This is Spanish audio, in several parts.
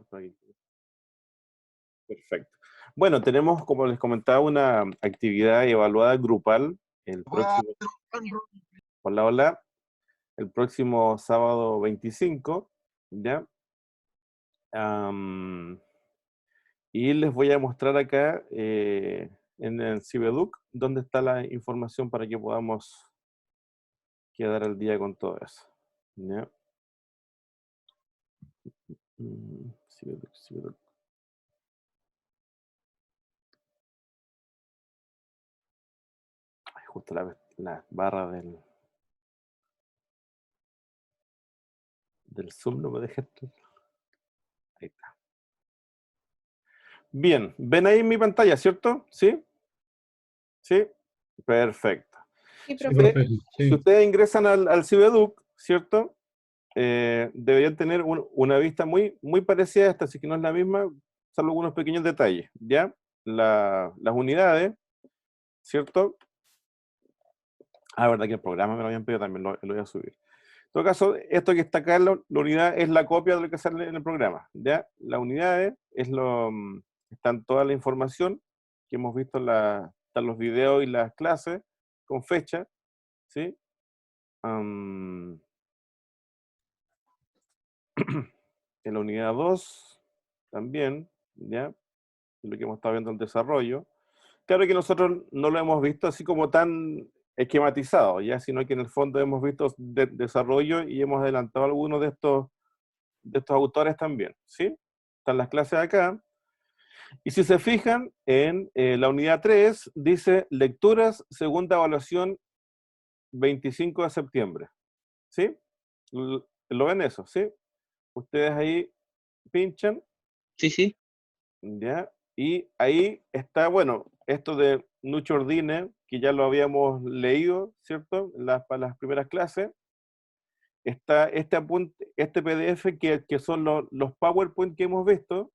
marco aquí. Perfecto. Bueno, tenemos, como les comentaba, una actividad evaluada grupal el próximo, hola, hola, el próximo sábado 25, ¿ya? Am, y les voy a mostrar acá en el Cibeduc dónde está la información para que podamos quedar al día con todo eso. ¿Ya? Cibeduc, Cibeduc. Ay, justo la barra del Zoom no me deja entrar. Ahí está. Bien, ven ahí en mi pantalla, ¿cierto? ¿Sí? ¿Sí? Perfecto. Sí, Si, Sí, profe. profe, si sí. ustedes ingresan al Cibeduc, ¿cierto? Deberían tener una vista muy parecida a esta, así que no es la misma, salvo algunos pequeños detalles, ¿ya? Las unidades, ¿cierto? Ah, verdad que el programa me lo habían pedido también, lo voy a subir. En todo caso, esto que está acá, la unidad es la copia de lo que sale en el programa, ¿ya? Las unidades están toda la información que hemos visto, están los videos y las clases con fecha, ¿sí? En la unidad 2 también, ¿ya? Lo que hemos estado viendo en desarrollo. Claro que nosotros no lo hemos visto así como tan esquematizado, ¿ya? Sino que en el fondo hemos visto desarrollo y hemos adelantado algunos de estos autores también, ¿sí? Están las clases acá. Y si se fijan en la unidad 3, dice lecturas, segunda evaluación, 25 de septiembre, ¿sí? ¿Lo ven eso, sí? Ustedes ahí pinchan, Sí, sí. ¿ya? Y ahí está, bueno, esto de Nucho Ordine, que ya lo habíamos leído, ¿cierto? Para las primeras clases. Está este apunte, este PDF que son los PowerPoint que hemos visto.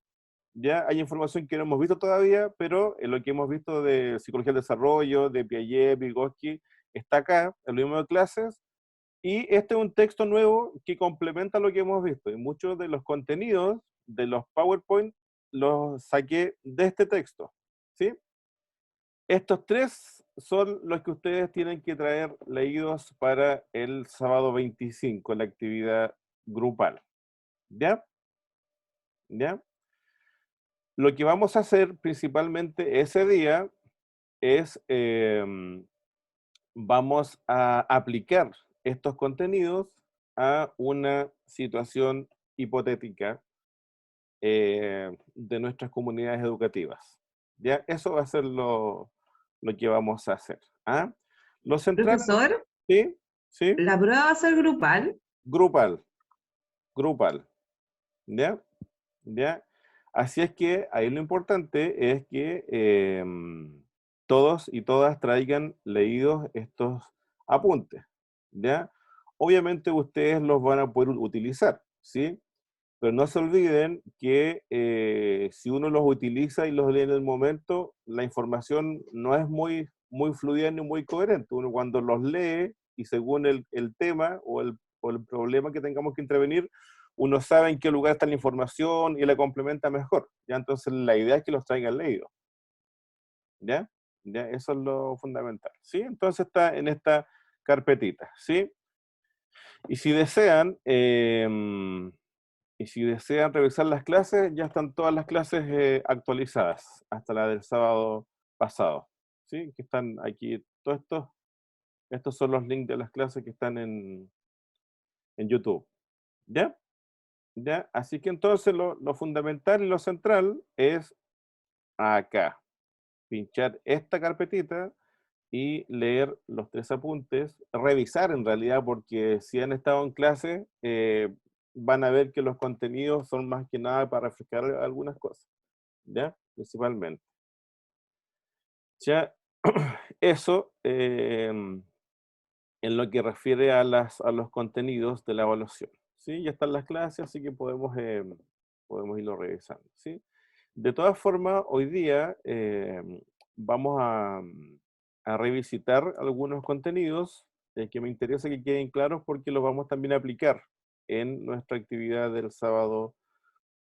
Ya hay información que no hemos visto todavía, pero en lo que hemos visto de psicología del desarrollo, de Piaget, Vygotsky, está acá, en el libro de clases. Y este es un texto nuevo que complementa lo que hemos visto. Y muchos de los contenidos de los PowerPoint los saqué de este texto, ¿sí? Estos tres son los que ustedes tienen que traer leídos para el sábado 25, la actividad grupal. ¿Ya? ¿Ya? Lo que vamos a hacer principalmente ese día es, vamos a aplicar estos contenidos a una situación hipotética de nuestras comunidades educativas. ¿Ya? Eso va a ser lo que vamos a hacer. ¿Ah? Lo central, Profesor, ¿sí? ¿Sí? la prueba va a ser grupal. Grupal, grupal. ¿Ya? ¿Ya? Así es que ahí lo importante es que todos y todas traigan leídos estos apuntes, ¿ya? Obviamente ustedes los van a poder utilizar, ¿sí? Pero no se olviden que si uno los utiliza y los lee en el momento, la información no es muy fluida ni muy coherente. Uno cuando los lee y según el tema o el problema que tengamos que intervenir, uno sabe en qué lugar está la información y la complementa mejor. ¿Ya? Entonces la idea es que los traigan leídos. ¿Ya? ¿Ya? Eso es lo fundamental. ¿Sí? Entonces está en esta carpetita. ¿Sí? Y si desean... y si desean revisar las clases, ya están todas las clases actualizadas, hasta la del sábado pasado. ¿Sí? Que están aquí, todos estos son los links de las clases que están en YouTube. ¿Ya? ¿Ya? Así que entonces lo fundamental y lo central es acá. Pinchar esta carpetita y leer los tres apuntes, revisar en realidad, porque si han estado en clase, van a ver que los contenidos son más que nada para refrescar algunas cosas, ¿ya? Principalmente. Ya, eso en lo que refiere a los contenidos de la evaluación, ¿sí? Ya están las clases, así que podemos irlo revisando, ¿sí? De todas formas, hoy día vamos a revisitar algunos contenidos que me interesa que queden claros porque los vamos también a aplicar en nuestra actividad del sábado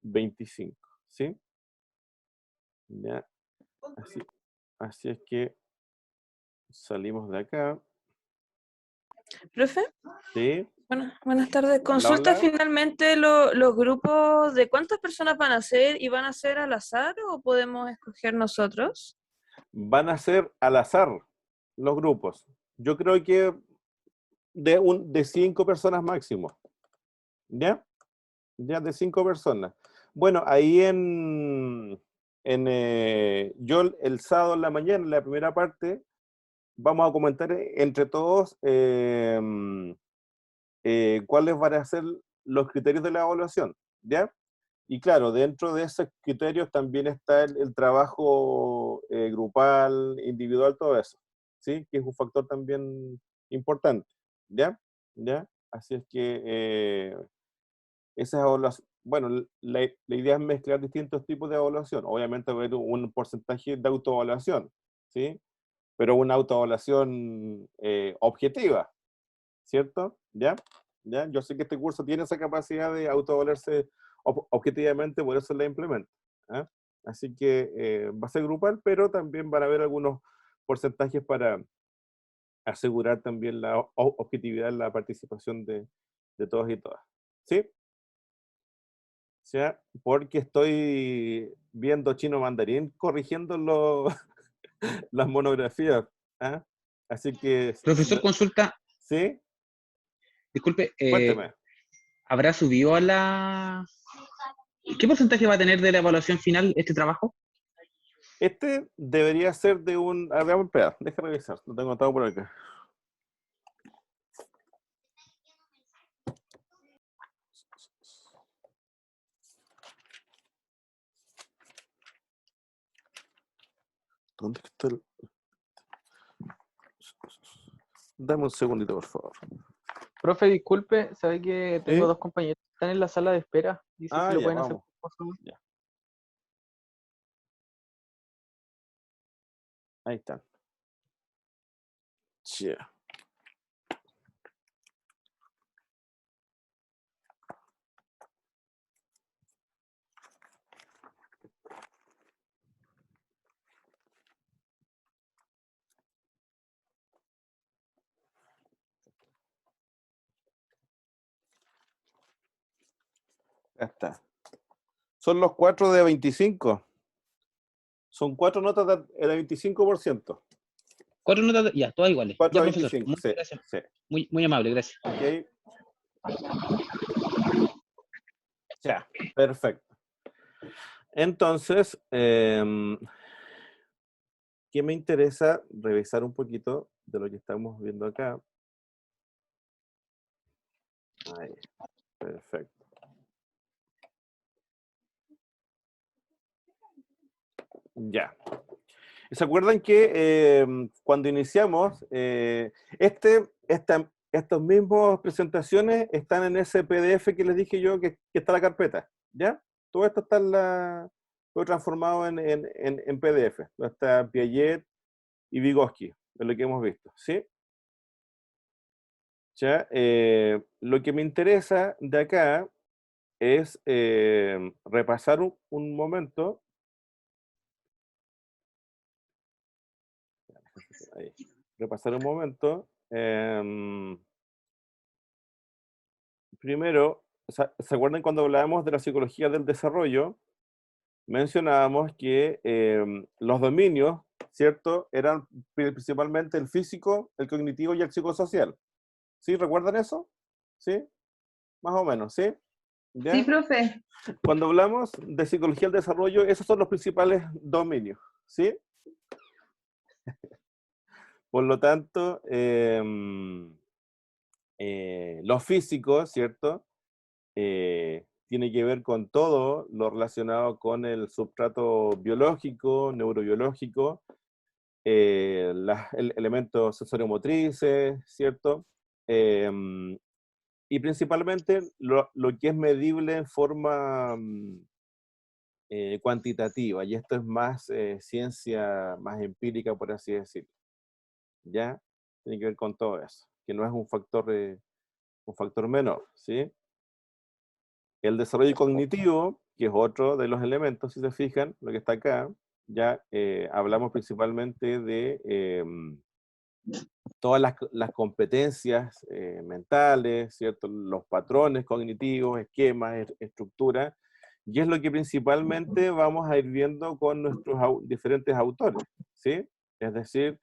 25, ¿sí? Ya, así es que salimos de acá, Profe, ¿sí? buenas tardes. Hola, ¿Consulta hola. finalmente los grupos de cuántas personas van a ser y van a ser al azar o podemos escoger nosotros? Van a ser al azar los grupos. Yo creo que de 5 personas máximo, ¿ya? Ya de 5 personas. Bueno, ahí yo el sábado en la mañana, en la primera parte, vamos a comentar entre todos cuáles van a ser los criterios de la evaluación, ¿ya? Y claro, dentro de esos criterios también está el trabajo grupal, individual, todo eso, ¿sí? Que es un factor también importante, ¿ya? ¿Ya? Así es que esas evaluaciones, bueno, la idea es mezclar distintos tipos de evaluación. Obviamente va a haber un porcentaje de autoevaluación, ¿sí? Pero una autoevaluación objetiva, ¿cierto? ¿Ya? ¿Ya? Yo sé que este curso tiene esa capacidad de autoevaluarse objetivamente, por eso la implemento. ¿Ah? Así que va a ser grupal, pero también van a haber algunos porcentajes para asegurar también la objetividad en la participación de todos y todas. ¿Sí? ¿Ya? Porque estoy viendo chino mandarín corrigiendo las monografías. ¿Ah? Así que, Profesor, consulta, ¿sí? disculpe, Cuénteme. ¿habrá subido a la... ¿Qué porcentaje va a tener de la evaluación final este trabajo? Este debería ser de un... A ver, espera, deja revisar, lo tengo anotado por acá. ¿Dónde está el...? Dame un segundito, por favor. Profe, disculpe, sabe que tengo ¿Sí? dos compañeros que están en la sala de espera. Dice si Ah, lo ya, pueden hacer, vamos. por favor. Ya. Ahí están. Ya. Ya está. Son los 4 de 25. Son 4 notas de 25%. 4 notas, ya, todas iguales. 4 Ya, de profesor, 25, muchas sí, gracias. sí. Muy amable, gracias. Ok. Ya, perfecto. Entonces, ¿qué me interesa revisar un poquito de lo que estamos viendo acá? Ahí, perfecto. Ya. ¿Se acuerdan que cuando iniciamos, estas mismas presentaciones están en ese PDF que les dije yo que está en la carpeta? ¿Ya? Todo esto está todo transformado en PDF. Está Piaget y Vygotsky, de lo que hemos visto. ¿Sí? ¿Ya? Lo que me interesa de acá es repasar un momento. Ahí. Repasar un momento. Primero, ¿se acuerdan cuando hablábamos de la psicología del desarrollo? Mencionábamos que los dominios, ¿cierto? Eran principalmente el físico, el cognitivo y el psicosocial. ¿Sí? ¿Recuerdan eso? ¿Sí? Más o menos, ¿sí? Sí, ¿Ya? profe. Cuando hablamos de psicología del desarrollo, esos son los principales dominios, ¿sí? Por lo tanto, los físicos, ¿cierto? Tiene que ver con todo lo relacionado con el substrato biológico, neurobiológico, elementos sensoriomotrices, ¿cierto? Y principalmente lo que es medible en forma cuantitativa, y esto es más ciencia más empírica, por así decirlo, ¿ya? Tiene que ver con todo eso, que no es un factor menor, ¿sí? El desarrollo cognitivo que es otro de los elementos, si se fijan, lo que está acá, ya hablamos principalmente de todas las competencias mentales, ¿cierto? Los patrones cognitivos, esquemas, estructuras, y es lo que principalmente vamos a ir viendo con nuestros diferentes autores, ¿sí? Es decir,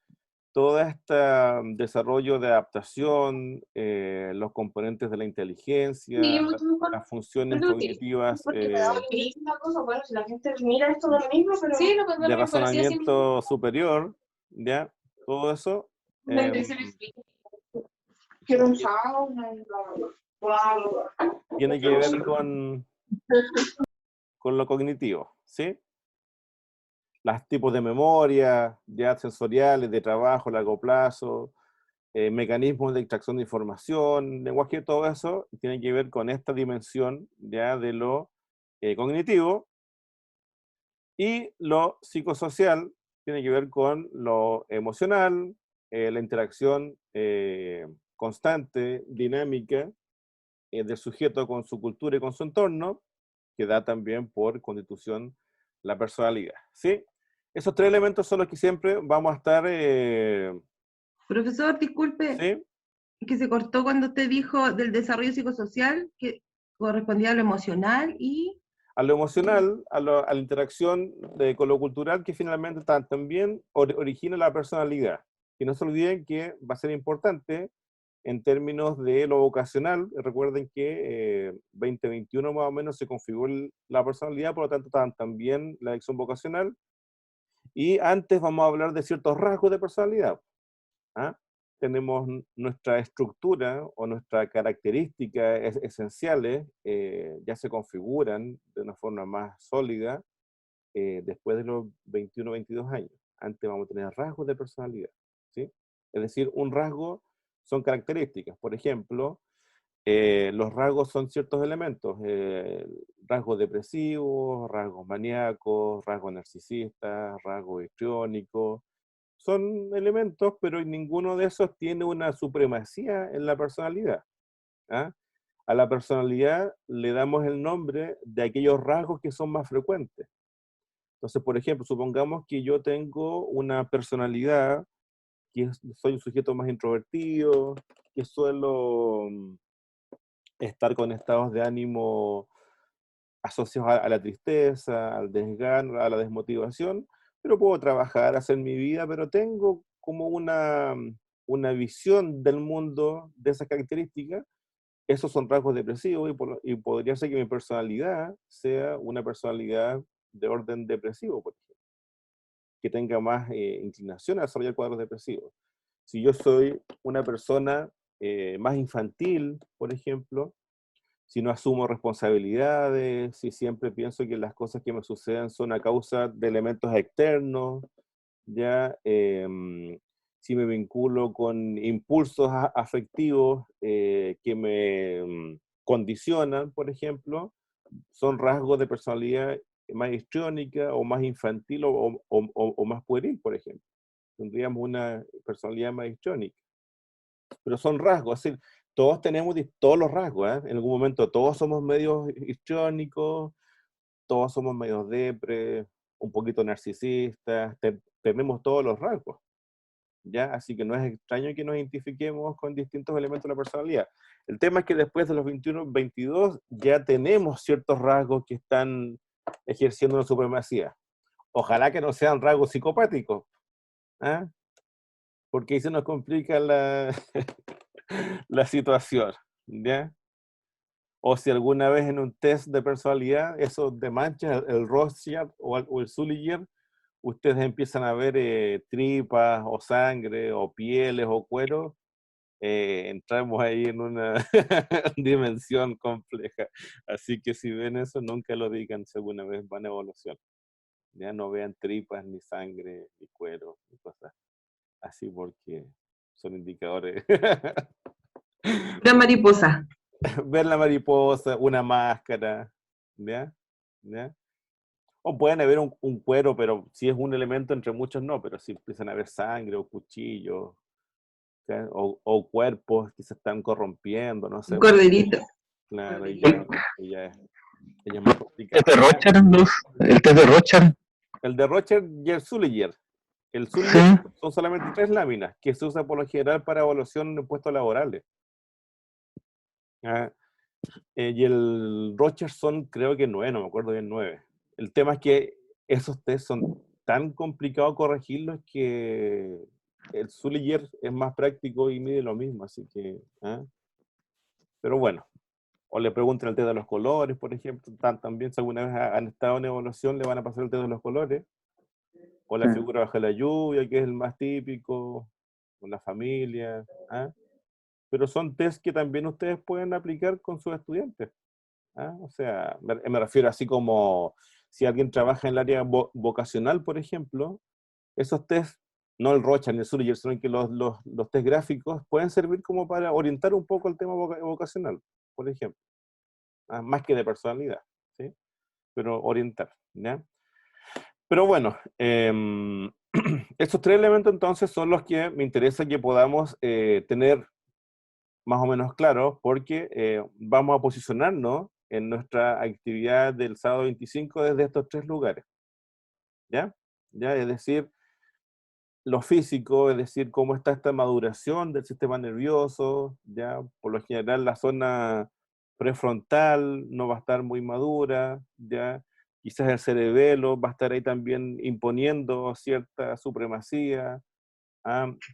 todo este desarrollo de adaptación, los componentes de la inteligencia, Sí, mucho mejor. las funciones Muy útil. cognitivas Porque me da una cosa, bueno, si la gente mira esto de lo mismo, pero... Sí, lo de razonamiento superior, ¿ya? Todo eso Quiero un sauna y bla, bla, bla. tiene que ver con lo cognitivo, ¿sí? Los tipos de memoria, ya sensoriales, de trabajo a largo plazo, mecanismos de extracción de información, lenguaje, todo eso tiene que ver con esta dimensión ya de lo cognitivo, y lo psicosocial tiene que ver con lo emocional, la interacción constante, dinámica del sujeto con su cultura y con su entorno, que da también por constitución la personalidad, ¿sí? Esos tres elementos son los que siempre vamos a estar... Profesor, disculpe, ¿sí? que se cortó cuando usted dijo del desarrollo psicosocial, que correspondía a lo emocional y... A lo emocional, a la interacción con lo cultural, que finalmente también origina la personalidad. Y no se olviden que va a ser importante en términos de lo vocacional. Recuerden que 2021 más o menos se configuró la personalidad, por lo tanto también la elección vocacional. Y antes vamos a hablar de ciertos rasgos de personalidad. ¿Ah? Tenemos nuestra estructura o nuestras características esenciales, ya se configuran de una forma más sólida después de los 21 22 años. Antes vamos a tener rasgos de personalidad, ¿sí? Es decir, un rasgo son características. Por ejemplo, los rasgos son ciertos elementos, rasgos depresivos, rasgos maníacos, rasgos narcisistas, rasgos histriónicos. Son elementos, pero ninguno de esos tiene una supremacía en la personalidad. ¿Ah? A la personalidad le damos el nombre de aquellos rasgos que son más frecuentes. Entonces, por ejemplo, supongamos que yo tengo una personalidad, que soy un sujeto más introvertido, que suelo estar con estados de ánimo asociados a la tristeza, al desgano, a la desmotivación, pero puedo trabajar, hacer mi vida, pero tengo como una visión del mundo de esas características. Esos son rasgos depresivos y podría ser que mi personalidad sea una personalidad de orden depresivo, por ejemplo, que tenga más inclinación a desarrollar cuadros depresivos. Si yo soy una persona más infantil, por ejemplo, si no asumo responsabilidades, si siempre pienso que las cosas que me suceden son a causa de elementos externos, ya, si me vinculo con impulsos afectivos que me condicionan, por ejemplo, son rasgos de personalidad más histriónica o más infantil o más pueril, por ejemplo. Tendríamos una personalidad más histriónica. Pero son rasgos, es decir, todos tenemos todos los rasgos, ¿eh? En algún momento todos somos medios histriónicos, todos somos medios depre, un poquito narcisistas, tenemos todos los rasgos, ¿ya? Así que no es extraño que nos identifiquemos con distintos elementos de la personalidad. El tema es que después de los 21, 22 ya tenemos ciertos rasgos que están ejerciendo una supremacía. Ojalá que no sean rasgos psicopáticos, ¿ah? Porque ahí se nos complica la situación, ¿ya? O si alguna vez en un test de personalidad, esos de manchas, el Rorschach o el Zollinger, ustedes empiezan a ver tripas o sangre o pieles o cuero, entramos ahí en una dimensión compleja. Así que si ven eso, nunca lo digan si alguna vez van a evolución. Ya no vean tripas, ni sangre, ni cuero, ni cosas así, porque son indicadores. Una mariposa. Ver la mariposa, una máscara, ¿ya? ¿Ya? O pueden haber un cuero, pero si es un elemento entre muchos no, pero si empiezan a haber sangre o cuchillos, ¿ya? O cuerpos que se están corrompiendo, no sé. Un corderito. Claro, y ya Ella es más complicada. ¿Es de Rochard, el test de Rochard? El de Rocher y el Zuliger. El Sí. Zuliger son solamente 3 láminas que se usa por lo general para evaluación de puestos laborales. Ah, y el Rocher son, creo que 9, no me acuerdo bien, 9. El tema es que esos test son tan complicados corregirlos que el Zuliger es más práctico y mide lo mismo, así que... Pero bueno, o le pregunten el test de los colores, por ejemplo, también si alguna vez han estado en evaluación le van a pasar el test de los colores, o la Sí. figura bajo la lluvia, que es el más típico, con la familia, pero son test que también ustedes pueden aplicar con sus estudiantes. O sea, me refiero así como si alguien trabaja en el área vocacional, por ejemplo, esos test, no el Rocha ni el Zuliger, sino que los test gráficos pueden servir como para orientar un poco el tema vocacional, por ejemplo, más que de personalidad, ¿sí? Pero orientar, ¿ya? Pero bueno, estos 3 elementos entonces son los que me interesa que podamos tener más o menos claros, porque vamos a posicionarnos en nuestra actividad del sábado 25 desde estos 3 lugares. ¿Ya? ¿Ya? Es decir, lo físico, es decir, cómo está esta maduración del sistema nervioso, ¿ya? Por lo general la zona prefrontal no va a estar muy madura, ¿ya? Quizás el cerebelo va a estar ahí también imponiendo cierta supremacía.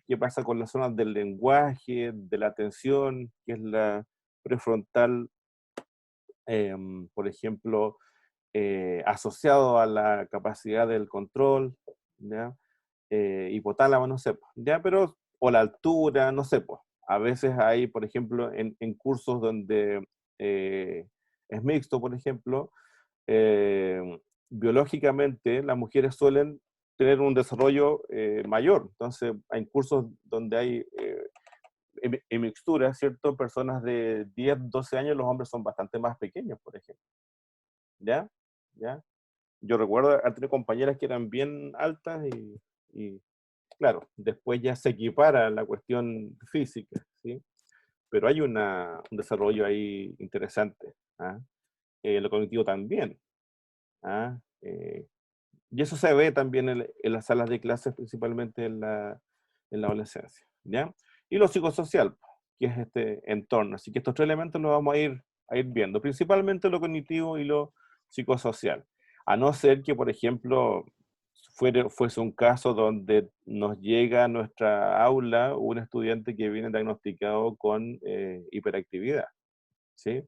¿Qué pasa con las zonas del lenguaje, de la atención, que es la prefrontal, por ejemplo, asociado a la capacidad del control, ¿ya? Hipotálamo, no sé, ¿ya? Pero, o la altura, no sé, pues. A veces hay, por ejemplo, en cursos donde es mixto, por ejemplo, biológicamente las mujeres suelen tener un desarrollo mayor. Entonces, hay cursos donde hay en mixtura, ¿cierto? Personas de 10, 12 años, los hombres son bastante más pequeños, por ejemplo. ¿Ya? ¿Ya? Yo recuerdo haber tenido compañeras que eran bien altas y claro, después ya se equipara la cuestión física, ¿sí? Pero hay un desarrollo ahí interesante. Lo cognitivo también. Y eso se ve también en las salas de clases, principalmente en la adolescencia, ¿ya? Y lo psicosocial, que es este entorno. Así que estos 3 elementos los vamos a ir viendo, principalmente lo cognitivo y lo psicosocial. A no ser que, por ejemplo, fuese un caso donde nos llega a nuestra aula un estudiante que viene diagnosticado con hiperactividad, ¿sí?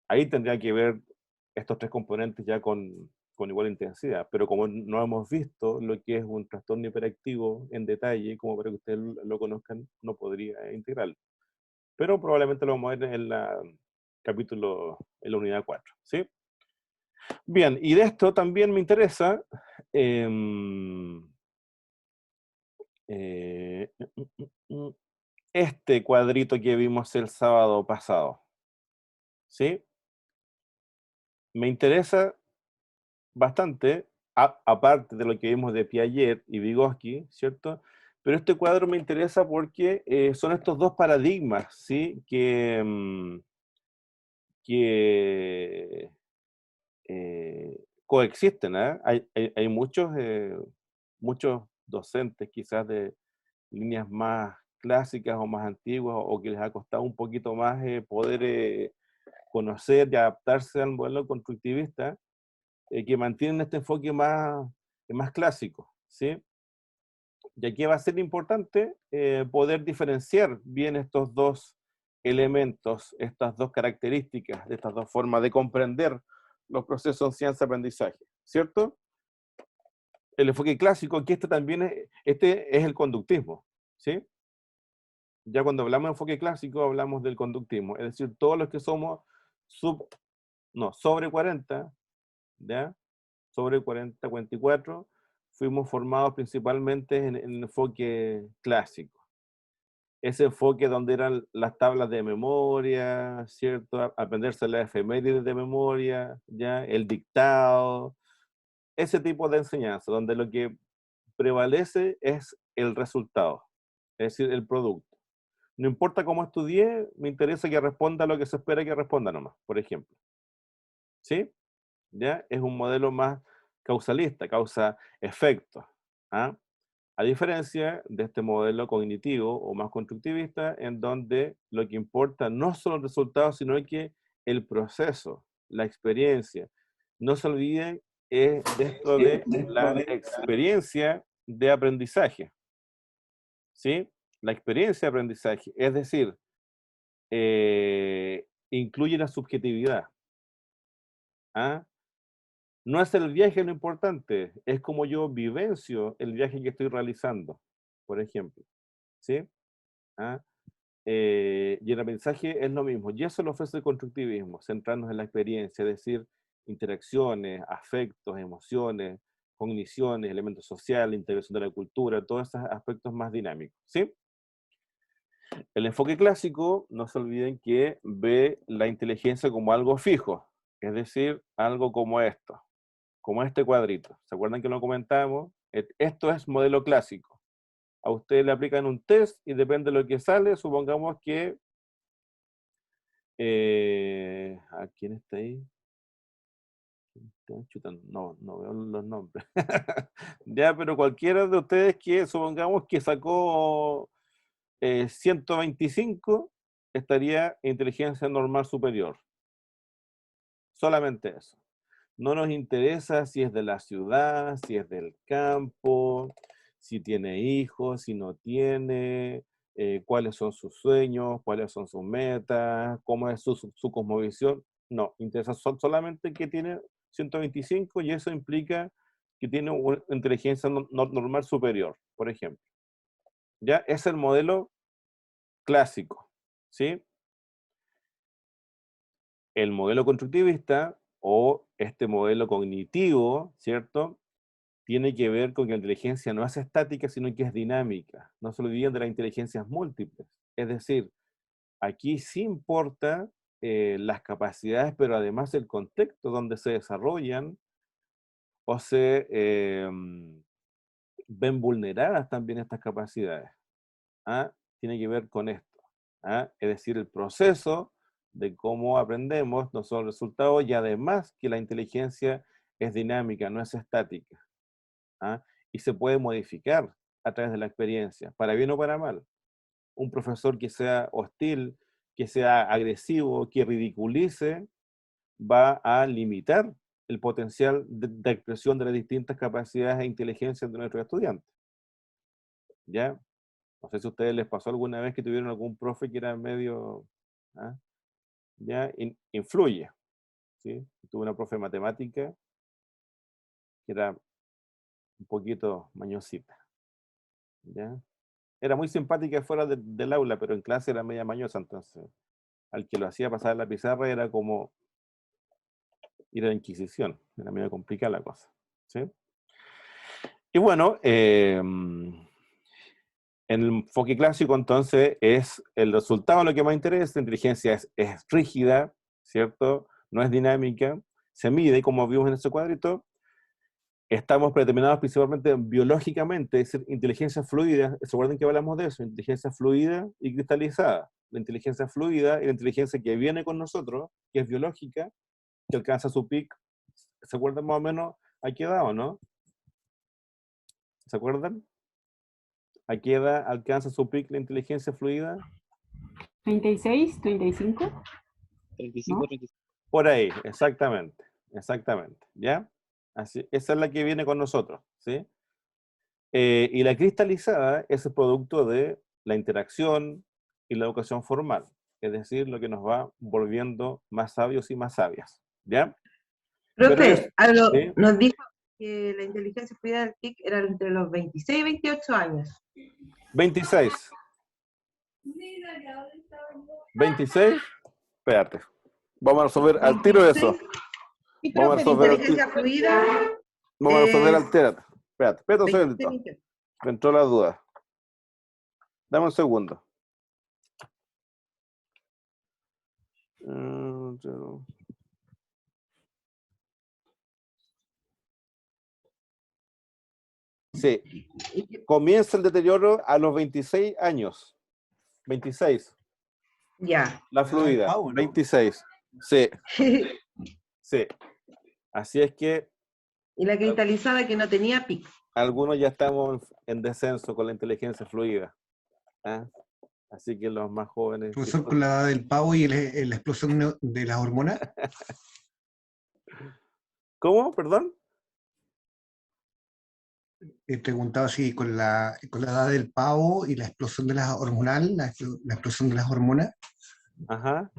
Ahí tendría que ver estos 3 componentes ya con igual intensidad, pero como no hemos visto lo que es un trastorno hiperactivo en detalle, como para que ustedes lo conozcan, no podría integrarlo. Pero probablemente lo vamos a ver en en la unidad 4, ¿sí? Bien, y de esto también me interesa eh, este cuadrito que vimos el sábado pasado, ¿sí? Me interesa bastante, aparte de lo que vimos de Piaget y Vygotsky, ¿cierto? Pero este cuadro me interesa porque son estos 2 paradigmas, ¿sí? Que coexisten, ¿eh? Hay muchos docentes quizás de líneas más clásicas o más antiguas o que les ha costado un poquito más poder conocer y adaptarse al modelo constructivista, que mantienen este enfoque más clásico, ¿sí? Y aquí va a ser importante poder diferenciar bien estos 2 elementos, estas 2 características, estas 2 formas de comprender los procesos de enseñanza-aprendizaje, ¿cierto? El enfoque clásico, que este es el conductismo, ¿sí? Ya cuando hablamos de enfoque clásico, hablamos del conductismo, es decir, todos los que somos sobre 40, ¿ya? Sobre 40, 44, fuimos formados principalmente en el enfoque clásico. Ese enfoque donde eran las tablas de memoria, ¿cierto? Aprenderse las efemérides de memoria, ¿ya? El dictado, ese tipo de enseñanza, donde lo que prevalece es el resultado, es decir, el producto. No importa cómo estudié, me interesa que responda lo que se espera que responda nomás, por ejemplo. ¿Sí? ¿Ya? Es un modelo más causalista, causa-efecto. ¿Ah? A diferencia de este modelo cognitivo o más constructivista, en donde lo que importa no son los resultados, sino que el proceso, la experiencia. No se olviden de esto de la experiencia de aprendizaje. ¿Sí? La experiencia de aprendizaje. Es decir, incluye la subjetividad. ¿Ah? No es el viaje lo importante, es como yo vivencio el viaje que estoy realizando, por ejemplo. ¿Sí? ¿Ah? Y el aprendizaje es lo mismo, y eso lo ofrece el constructivismo, centrarnos en la experiencia, es decir, interacciones, afectos, emociones, cogniciones, elementos sociales, integración de la cultura, todos esos aspectos más dinámicos. ¿Sí? El enfoque clásico, no se olviden que ve la inteligencia como algo fijo, es decir, algo como esto, como este cuadrito. ¿Se acuerdan que lo comentamos? Esto es modelo clásico. A ustedes le aplican un test y depende de lo que sale, supongamos que... ¿a quién está ahí? Chuta, no veo los nombres. Ya, pero cualquiera de ustedes que supongamos que sacó 125, estaría en inteligencia normal superior. Solamente eso. No nos interesa si es de la ciudad, si es del campo, si tiene hijos, si no tiene, cuáles son sus sueños, cuáles son sus metas, cómo es su cosmovisión. No, interesa solamente que tiene 125 y eso implica que tiene una inteligencia normal superior, por ejemplo. Ya es el modelo clásico, ¿sí? El modelo constructivista o este modelo cognitivo, ¿cierto? Tiene que ver con que la inteligencia no es estática, sino que es dinámica. No se olviden de las inteligencias múltiples. Es decir, aquí sí importa las capacidades, pero además el contexto donde se desarrollan o se ven vulneradas también estas capacidades. ¿Ah? Tiene que ver con esto. ¿Ah? Es decir, el proceso de cómo aprendemos no son resultados y además que la inteligencia es dinámica, no es estática. ¿Ah? Y se puede modificar a través de la experiencia, para bien o para mal. Un profesor que sea hostil, que sea agresivo, que ridiculice, va a limitar el potencial de expresión de las distintas capacidades e inteligencias de nuestros estudiantes. ¿Ya? No sé si a ustedes les pasó alguna vez que tuvieron algún profe que era medio... ¿ah? ¿Ya? Influye. ¿Sí? Tuve una profe de matemática que era un poquito mañosita. ¿Ya? Era muy simpática fuera del aula, pero en clase era media mañosa, entonces al que lo hacía pasar la pizarra era como ir a la Inquisición, era medio complicada la cosa. ¿Sí? Y bueno, en el enfoque clásico entonces es el resultado lo que más interesa, la inteligencia es rígida, ¿cierto? No es dinámica, se mide, como vimos en ese cuadrito, estamos predeterminados principalmente biológicamente, es decir, inteligencia fluida. ¿Se acuerdan que hablamos de eso? Inteligencia fluida y cristalizada. La inteligencia fluida y la inteligencia que viene con nosotros, que es biológica, que alcanza su pic. ¿Se acuerdan más o menos a qué edad o no? ¿Se acuerdan? ¿A qué edad alcanza su pic la inteligencia fluida? 36, 35. 35, ¿No? 35. Por ahí, exactamente. Exactamente. ¿Ya? Así, esa es la que viene con nosotros. ¿Sí? Y la cristalizada es el producto de la interacción y la educación formal, es decir, lo que nos va volviendo más sabios y más sabias, ¿ya? Pero Profe, ¿sí? nos dijo que la inteligencia fluida del TIC era entre los 26 y 28 años. 26. 26. Espérate. Vamos a resolver al tiro eso. Y Vamos a profe, resolver al inteligencia tiro. fluida. Vamos a resolver es al tiro. Espérate un 26, segundito. 28. Me entró la duda. Dame un segundo. Sí, comienza el deterioro a los 26 años. 26. Ya. La fluida, 26. Sí. Sí. Así es que Y la cristalizada que no tenía pic. algunos ya estamos en descenso con la inteligencia fluida. ¿Ah? Así que los más jóvenes... Profesor, con la edad del pavo y la explosión de las hormonas, ¿Cómo? ¿Perdón? preguntaba si con la edad del pavo y la explosión de las hormonal, la explosión de las hormonas, Ajá.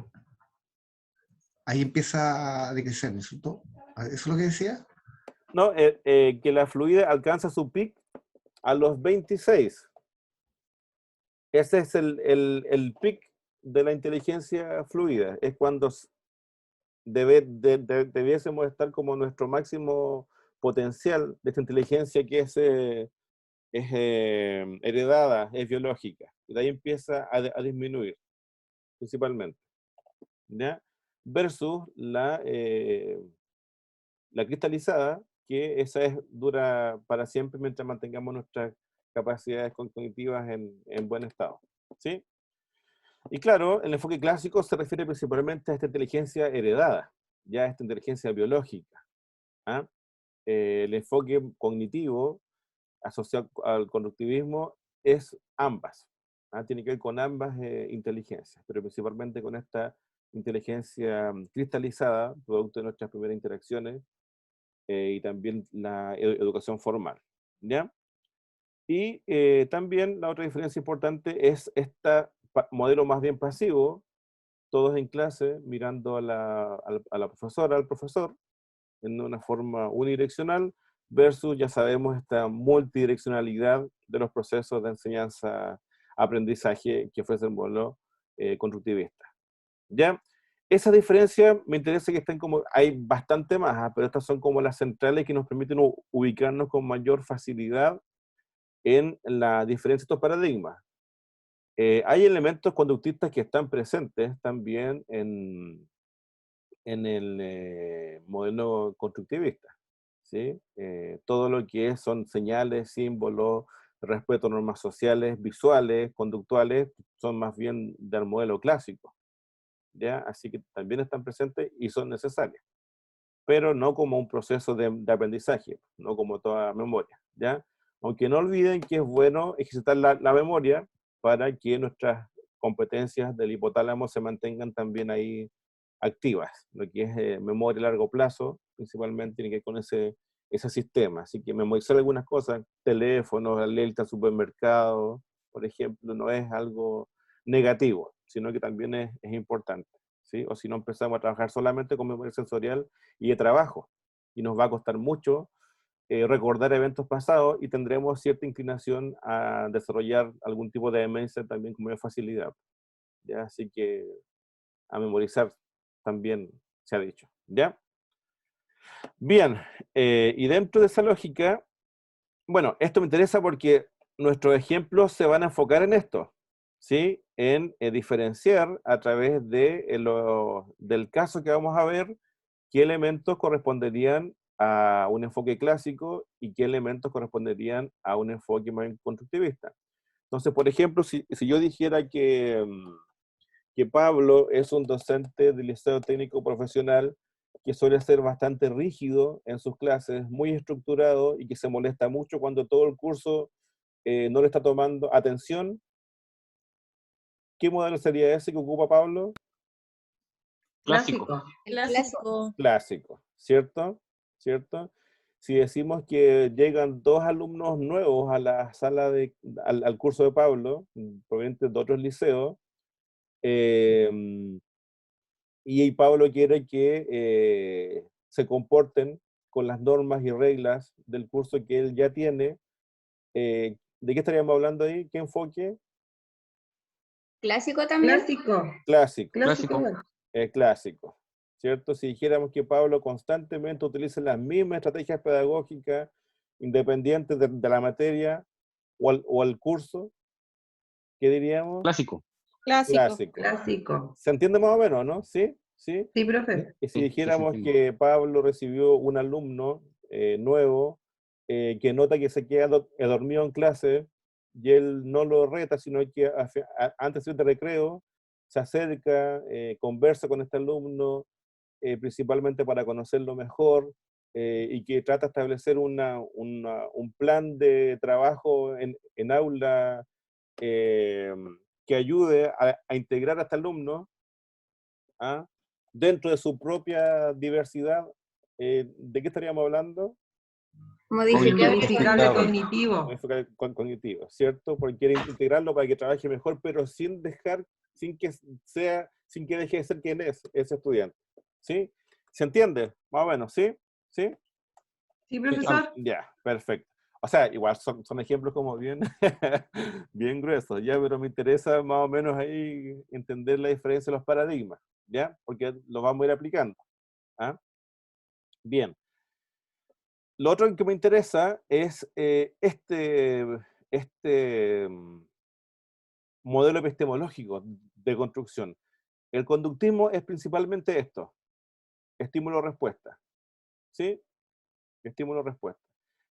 ahí empieza a decrecer, ¿no es cierto? ¿Eso es lo que decía? No, que la fluida alcanza su pic a los 26. Ese es el pic de la inteligencia fluida. Es cuando debiésemos estar como nuestro máximo potencial de esta inteligencia que es heredada, es biológica. Y de ahí empieza a disminuir, principalmente. ¿Ya? Versus la cristalizada, que dura para siempre mientras mantengamos nuestras capacidades cognitivas en buen estado. ¿Sí? Y claro, el enfoque clásico se refiere principalmente a esta inteligencia heredada, ya a esta inteligencia biológica. ¿Ah? El enfoque cognitivo asociado al conductivismo es ambas. ¿Ah? Tiene que ver con ambas inteligencias, pero principalmente con esta inteligencia cristalizada, producto de nuestras primeras interacciones, y también la educación formal. ¿Ya? Y también la otra diferencia importante es este modelo más bien pasivo, todos en clase mirando a la profesora, al profesor, en una forma unidireccional, versus, ya sabemos, esta multidireccionalidad de los procesos de enseñanza-aprendizaje que ofrece el modelo constructivista. ¿Ya? Esa diferencia me interesa que estén como, hay bastante más, pero estas son como las centrales que nos permiten ubicarnos con mayor facilidad en la diferencia de estos paradigmas. Hay elementos conductistas que están presentes también en el modelo constructivista, ¿sí? Todo lo que son señales, símbolos, respeto a normas sociales, visuales, conductuales, son más bien del modelo clásico, ¿ya? Así que también están presentes y son necesarias, pero no como un proceso de aprendizaje, no como toda memoria, ¿ya? Aunque no olviden que es bueno ejercitar la memoria para que nuestras competencias del hipotálamo se mantengan también ahí activas, lo que es memoria a largo plazo, principalmente tiene que ver con ese sistema. Así que memorizar algunas cosas, teléfonos, alerta, supermercado, por ejemplo, no es algo negativo, sino que también es importante, ¿sí? O si no empezamos a trabajar solamente con memoria sensorial y de trabajo, y nos va a costar mucho recordar eventos pasados y tendremos cierta inclinación a desarrollar algún tipo de demencia también con mayor facilidad, ¿ya? Así que a memorizar también se ha dicho, ¿ya? Bien, y dentro de esa lógica, bueno, esto me interesa porque nuestros ejemplos se van a enfocar en esto, ¿sí? En diferenciar a través del caso que vamos a ver qué elementos corresponderían a un enfoque clásico y qué elementos corresponderían a un enfoque más constructivista. Entonces, por ejemplo, si yo dijera que Pablo es un docente del Liceo Técnico Profesional que suele ser bastante rígido en sus clases, muy estructurado y que se molesta mucho cuando todo el curso no le está tomando atención. ¿Qué modelo sería ese que ocupa Pablo? Clásico. Clásico. Clásico, ¿cierto? ¿Cierto? Si decimos que llegan dos alumnos nuevos a la sala al curso de Pablo, provenientes de otros liceos, y Pablo quiere que se comporten con las normas y reglas del curso que él ya tiene. ¿De qué estaríamos hablando ahí? ¿Qué enfoque? Clásico también. Clásico. Clásico, Clásico. Clásico. clásico, ¿cierto? Si dijéramos que Pablo constantemente utiliza las mismas estrategias pedagógicas independientes de la materia o al curso, ¿qué diríamos? Clásico. Clásico. Clásico. ¿Se entiende más o menos, no? ¿Sí? ¿Sí? Sí, profe. Y si Sí, dijéramos sí, que Pablo recibió un alumno nuevo que nota que se queda dormido en clase y él no lo reta, sino que antes de recreo se acerca, conversa con este alumno, principalmente para conocerlo mejor, y que trata de establecer un plan de trabajo en aula que ayude a integrar a este alumno, ¿ah? Dentro de su propia diversidad. ¿De qué estaríamos hablando? Modificable cognitivo. Enfoque cognitivo, ¿cierto? Porque quiere integrarlo para que trabaje mejor, pero sin que deje de ser quien es ese estudiante. ¿Sí? ¿Se entiende? Más o menos, ¿sí? ¿Sí? Sí, profesor. Ya, perfecto. O sea, igual son ejemplos como bien, bien gruesos, ¿ya? Pero me interesa más o menos ahí entender la diferencia de los paradigmas, ¿ya? Porque los vamos a ir aplicando. ¿Ah? Bien. Lo otro que me interesa es este modelo epistemológico de construcción. El conductismo es principalmente esto, estímulo-respuesta. ¿Sí? Estímulo-respuesta.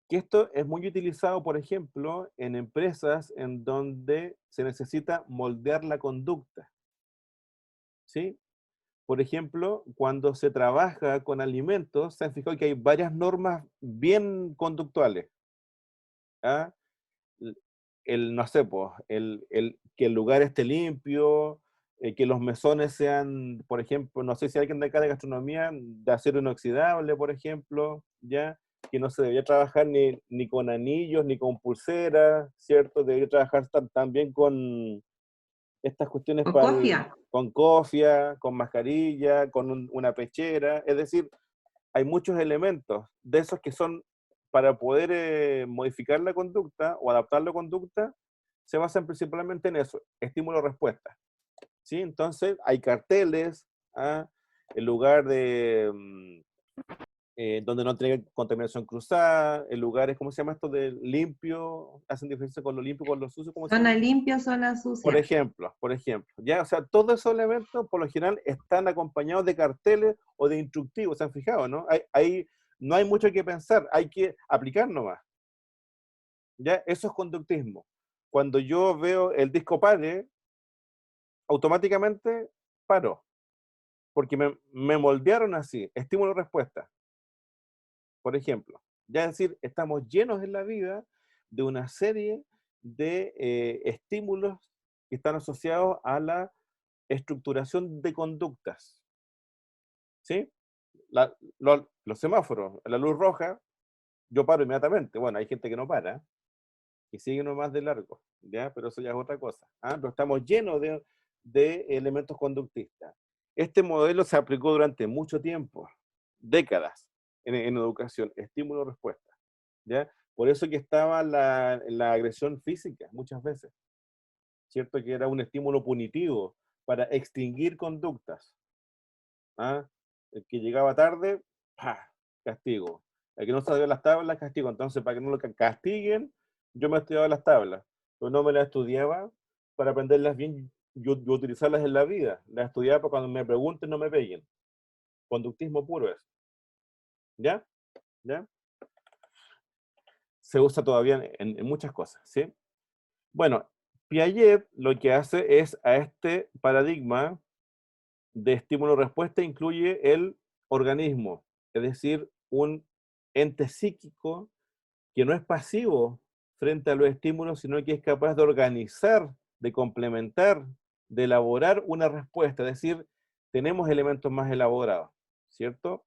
Que esto es muy utilizado, por ejemplo, en empresas en donde se necesita moldear la conducta. ¿Sí? Por ejemplo, cuando se trabaja con alimentos, se han fijado que hay varias normas bien conductuales. ¿Ah? No sé, pues, que el lugar esté limpio, que los mesones sean, por ejemplo, no sé si alguien de acá de gastronomía, de acero inoxidable, por ejemplo, ¿ya? Que no se debería trabajar ni con anillos, ni con pulseras, ¿cierto? Debería trabajar también con estas cuestiones Con cofia. con cofia, con mascarilla, con una pechera, es decir, hay muchos elementos de esos que son para poder modificar la conducta o adaptar la conducta, se basan principalmente en eso, estímulo-respuesta. ¿Sí? Entonces, hay carteles, ¿ah? En lugar de donde no tiene contaminación cruzada, en lugares, ¿cómo se llama esto de limpio? Hacen diferencia con lo limpio, con lo sucio, ¿cómo se llama? Zona limpia, zona sucia. Por ejemplo, ya, o sea, todos esos elementos por lo general están acompañados de carteles o de instructivos, ¿se han fijado, no? No hay mucho que pensar, hay que aplicar nomás. Ya, eso es conductismo. Cuando yo veo el disco pare, automáticamente paro, porque me moldearon así, estímulo-respuesta, por ejemplo. Ya, es decir, estamos llenos en la vida de una serie de estímulos que están asociados a la estructuración de conductas. ¿Sí? Los semáforos, la luz roja, yo paro inmediatamente. Bueno, hay gente que no para, y sigue nomás de largo, ¿ya? Pero eso ya es otra cosa. ¿Ah? Pero estamos llenos de elementos conductistas. Este modelo se aplicó durante mucho tiempo, décadas, en educación, estímulo-respuesta, ¿ya? Por eso que estaba la agresión física, muchas veces, ¿cierto? Que era un estímulo punitivo para extinguir conductas. ¿Ah? El que llegaba tarde, ¡pah! Castigo. El que no sabía las tablas, castigo. Entonces, para que no lo castiguen, yo me estudiaba las tablas. Pero no me las estudiaba para aprenderlas bien, yo utilizarlas en la vida. Las estudiaba para cuando me pregunten no me peguen. Conductismo puro es. ¿Ya? ¿Ya? Se usa todavía en muchas cosas, ¿sí? Bueno, Piaget lo que hace es a este paradigma de estímulo-respuesta incluye el organismo, es decir, un ente psíquico que no es pasivo frente a los estímulos, sino que es capaz de organizar, de complementar, de elaborar una respuesta, es decir, tenemos elementos más elaborados, ¿cierto?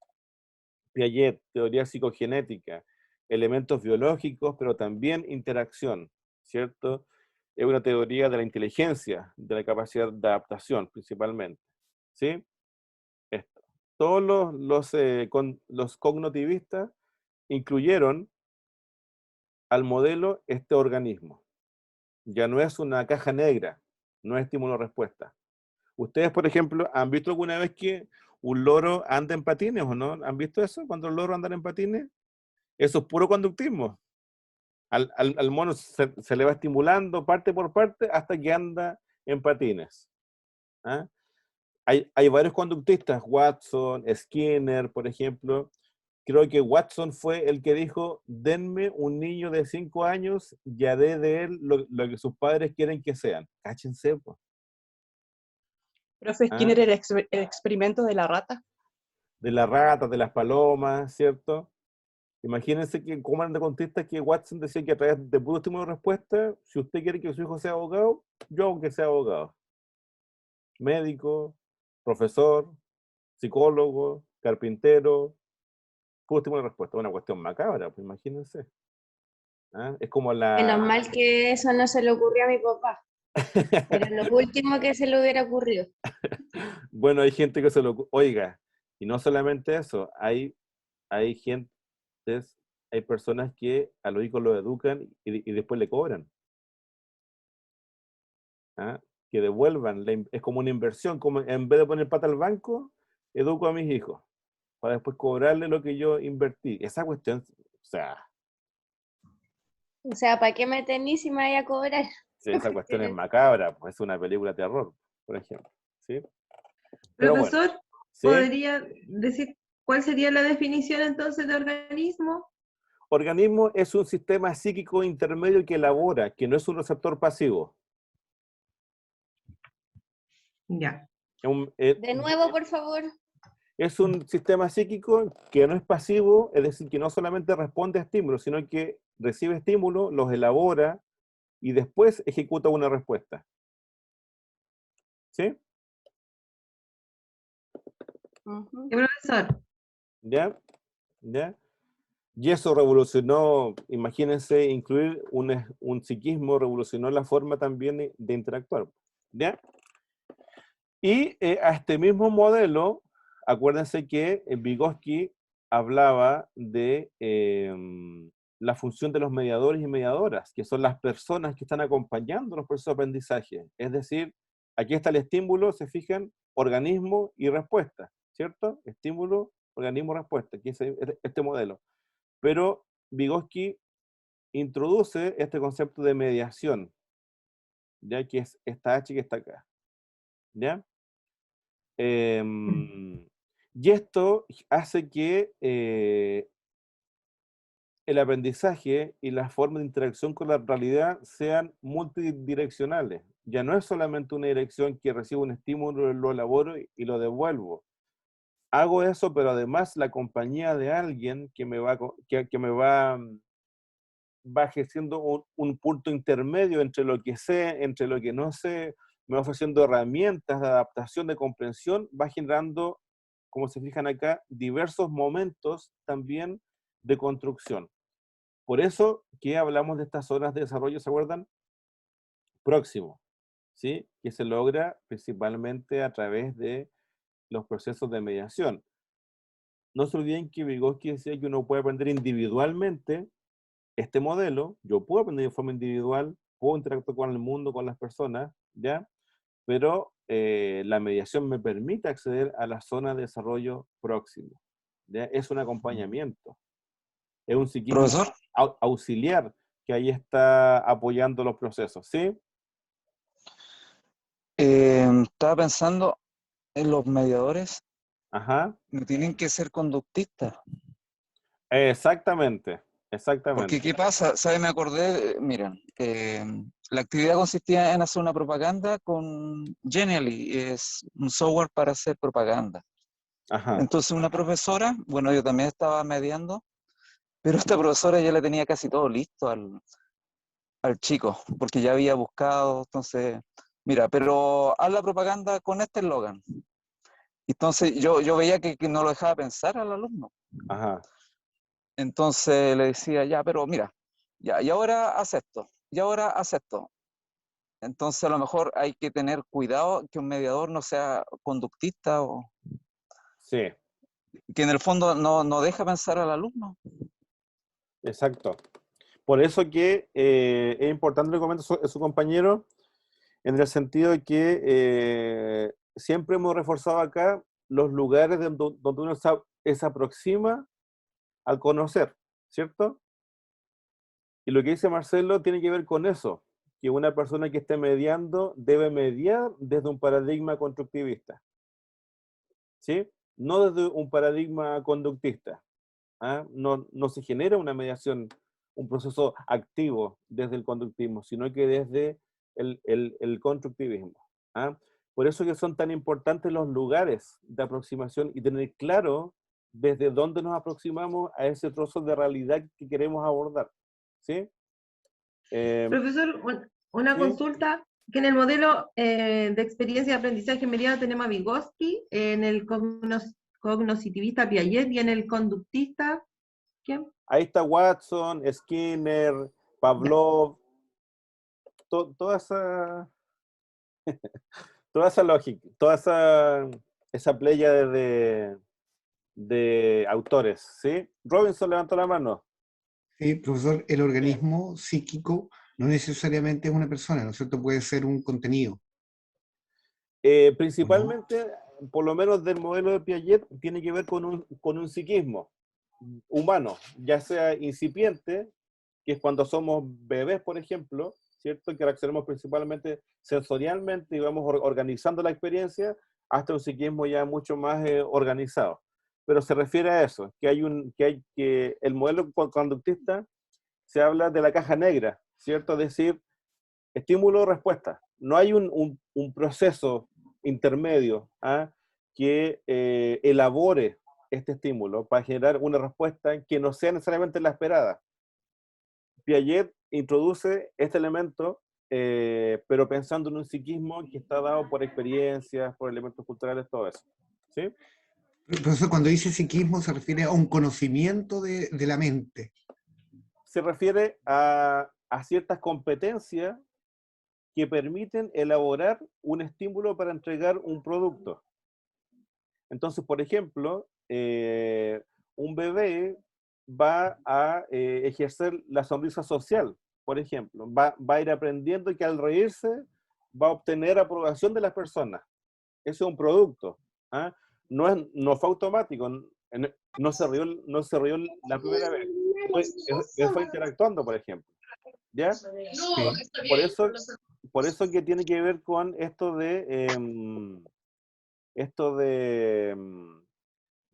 Piaget, teoría psicogenética, elementos biológicos, pero también interacción, ¿cierto? Es una teoría de la inteligencia, de la capacidad de adaptación principalmente, ¿sí? Esto. Todos los cognitivistas incluyeron al modelo este organismo. Ya no es una caja negra, no es estímulo-respuesta. Ustedes, por ejemplo, ¿han visto alguna vez que un loro anda en patines o no? ¿Han visto eso cuando el loro anda en patines? Eso es puro conductismo. Al mono se le va estimulando parte por parte hasta que anda en patines. ¿Ah? Hay varios conductistas, Watson, Skinner, por ejemplo. Creo que Watson fue el que dijo, denme un niño de 5 años y haré de él lo que sus padres quieren que sean. Cáchense, pues. Profe ¿Ah? Skinner, el experimento de la rata. de las ratas, de las palomas, ¿cierto? Imagínense que como eran de contesta que Watson decía que a través de puro estímulo de respuesta, si usted quiere que su hijo sea abogado, yo hago que sea abogado. Médico, profesor, psicólogo, carpintero, puro estímulo de respuesta. Una cuestión macabra, pues imagínense. ¿Ah? Es como Menos mal que eso no se le ocurrió a mi papá. Pero lo último que se le hubiera ocurrido. Bueno, hay gente que se lo... Oiga, y no solamente eso, hay gente, hay personas que a los hijos los educan y después le cobran. ¿Ah? Que devuelvan, es como una inversión, como en vez de poner plata al banco, educo a mis hijos, para después cobrarle lo que yo invertí. Esa cuestión, O sea, ¿para qué me tenís si me vaya a cobrar? sí, esa cuestión es macabra, pues es una película de terror, por ejemplo. ¿Sí? Pero Profesor, bueno, ¿sí? ¿podría decir cuál sería la definición entonces de organismo? Organismo es un sistema psíquico intermedio que elabora, que no es un receptor pasivo. Ya. De nuevo, por favor. Es un sistema psíquico que no es pasivo, es decir, que no solamente responde a estímulos, sino que recibe estímulos, los elabora y después ejecuta una respuesta. ¿Sí? Profesor. ¿Ya? ¿Ya? Y eso revolucionó, imagínense, incluir un psiquismo, revolucionó la forma también de interactuar. ¿Ya? Y a este mismo modelo, acuérdense que Vygotsky hablaba de la función de los mediadores y mediadoras, que son las personas que están acompañando los procesos de aprendizaje. Es decir, aquí está el estímulo, se fijan, organismo y respuesta, ¿cierto? Estímulo, organismo, respuesta, que es este modelo. Pero Vygotsky introduce este concepto de mediación, ya que es esta H que está acá, ¿ya? Y esto hace que el aprendizaje y la forma de interacción con la realidad sean multidireccionales. Ya no es solamente una dirección que recibo un estímulo, lo elaboro y lo devuelvo. Hago eso, pero además la compañía de alguien que me va ejerciendo un punto intermedio entre lo que sé, entre lo que no sé, me va ofreciendo herramientas de adaptación, de comprensión, va generando, como se fijan acá, diversos momentos también de construcción. Por eso que hablamos de estas zonas de desarrollo, ¿se acuerdan? Próximo, ¿sí? Que se logra principalmente a través de los procesos de mediación. No se olviden que Vygotsky decía que uno puede aprender individualmente este modelo, yo puedo aprender de forma individual, puedo interactuar con el mundo, con las personas, ¿ya? Pero la mediación me permite acceder a la zona de desarrollo próximo, ¿ya? Es un acompañamiento, es un psiquismo Profesor, auxiliar que ahí está apoyando los procesos, ¿sí? estaba pensando en los mediadores, Ajá, no tienen que ser conductistas. exactamente, Porque, exactamente. ¿qué pasa? ¿Sabe? Me acordé, miren, la actividad consistía en hacer una propaganda con Genially, es un software para hacer propaganda. Ajá, Entonces una profesora, bueno, yo también estaba mediando, pero esta profesora ya le tenía casi todo listo al chico, porque ya había buscado, entonces, mira, pero haz la propaganda con este eslogan. Entonces yo veía que no lo dejaba pensar al alumno. ajá. Entonces le decía, ya, pero mira, ya, y ahora haz esto, y ahora haz esto. Entonces a lo mejor hay que tener cuidado que un mediador no sea conductista o Sí, que en el fondo no deja pensar al alumno. exacto. Por eso que es importante lo que comenta su compañero, en el sentido de que siempre hemos reforzado acá los lugares donde uno se aproxima al conocer, ¿cierto? Y lo que dice Marcelo tiene que ver con eso, que una persona que esté mediando debe mediar desde un paradigma constructivista, ¿sí? No desde un paradigma conductista. ¿Ah? No se genera una mediación, un proceso activo desde el conductismo, sino que desde el constructivismo. ¿Ah? Por eso que son tan importantes los lugares de aproximación y tener claro desde dónde nos aproximamos a ese trozo de realidad que queremos abordar. ¿Sí? Profesor, una ¿sí? consulta, que en el modelo de experiencia de aprendizaje inmediato tenemos a Vygotsky, en el cognoscitivista Piaget y en el conductista, ¿quién? Ahí está Watson, Skinner, Pavlov, toda esa lógica, toda esa playa de autores, ¿sí? Robinson levantó la mano. Sí, profesor, el organismo psíquico no necesariamente es una persona, ¿no es cierto? Puede ser un contenido. Principalmente, por lo menos del modelo de Piaget, tiene que ver con un psiquismo humano, ya sea incipiente, que es cuando somos bebés, por ejemplo, ¿cierto? Que reaccionamos principalmente sensorialmente y vamos organizando la experiencia, hasta un psiquismo ya mucho más organizado. Pero se refiere a eso, que el modelo conductista se habla de la caja negra, ¿cierto? Es decir, estímulo-respuesta. No hay un proceso intermedio que elabore este estímulo para generar una respuesta que no sea necesariamente la esperada. Piaget introduce este elemento, pero pensando en un psiquismo que está dado por experiencias, por elementos culturales, todo eso. ¿Sí? Profesor, cuando dice psiquismo se refiere a un conocimiento de la mente. Se refiere a ciertas competencias que permiten elaborar un estímulo para entregar un producto. Entonces, por ejemplo, un bebé va a ejercer la sonrisa social, por ejemplo. Va a ir aprendiendo que al reírse va a obtener aprobación de las personas. Eso es un producto. No fue automático, no se rió la primera vez. Fue interactuando, por ejemplo. ¿Ya? Por eso que tiene que ver con esto de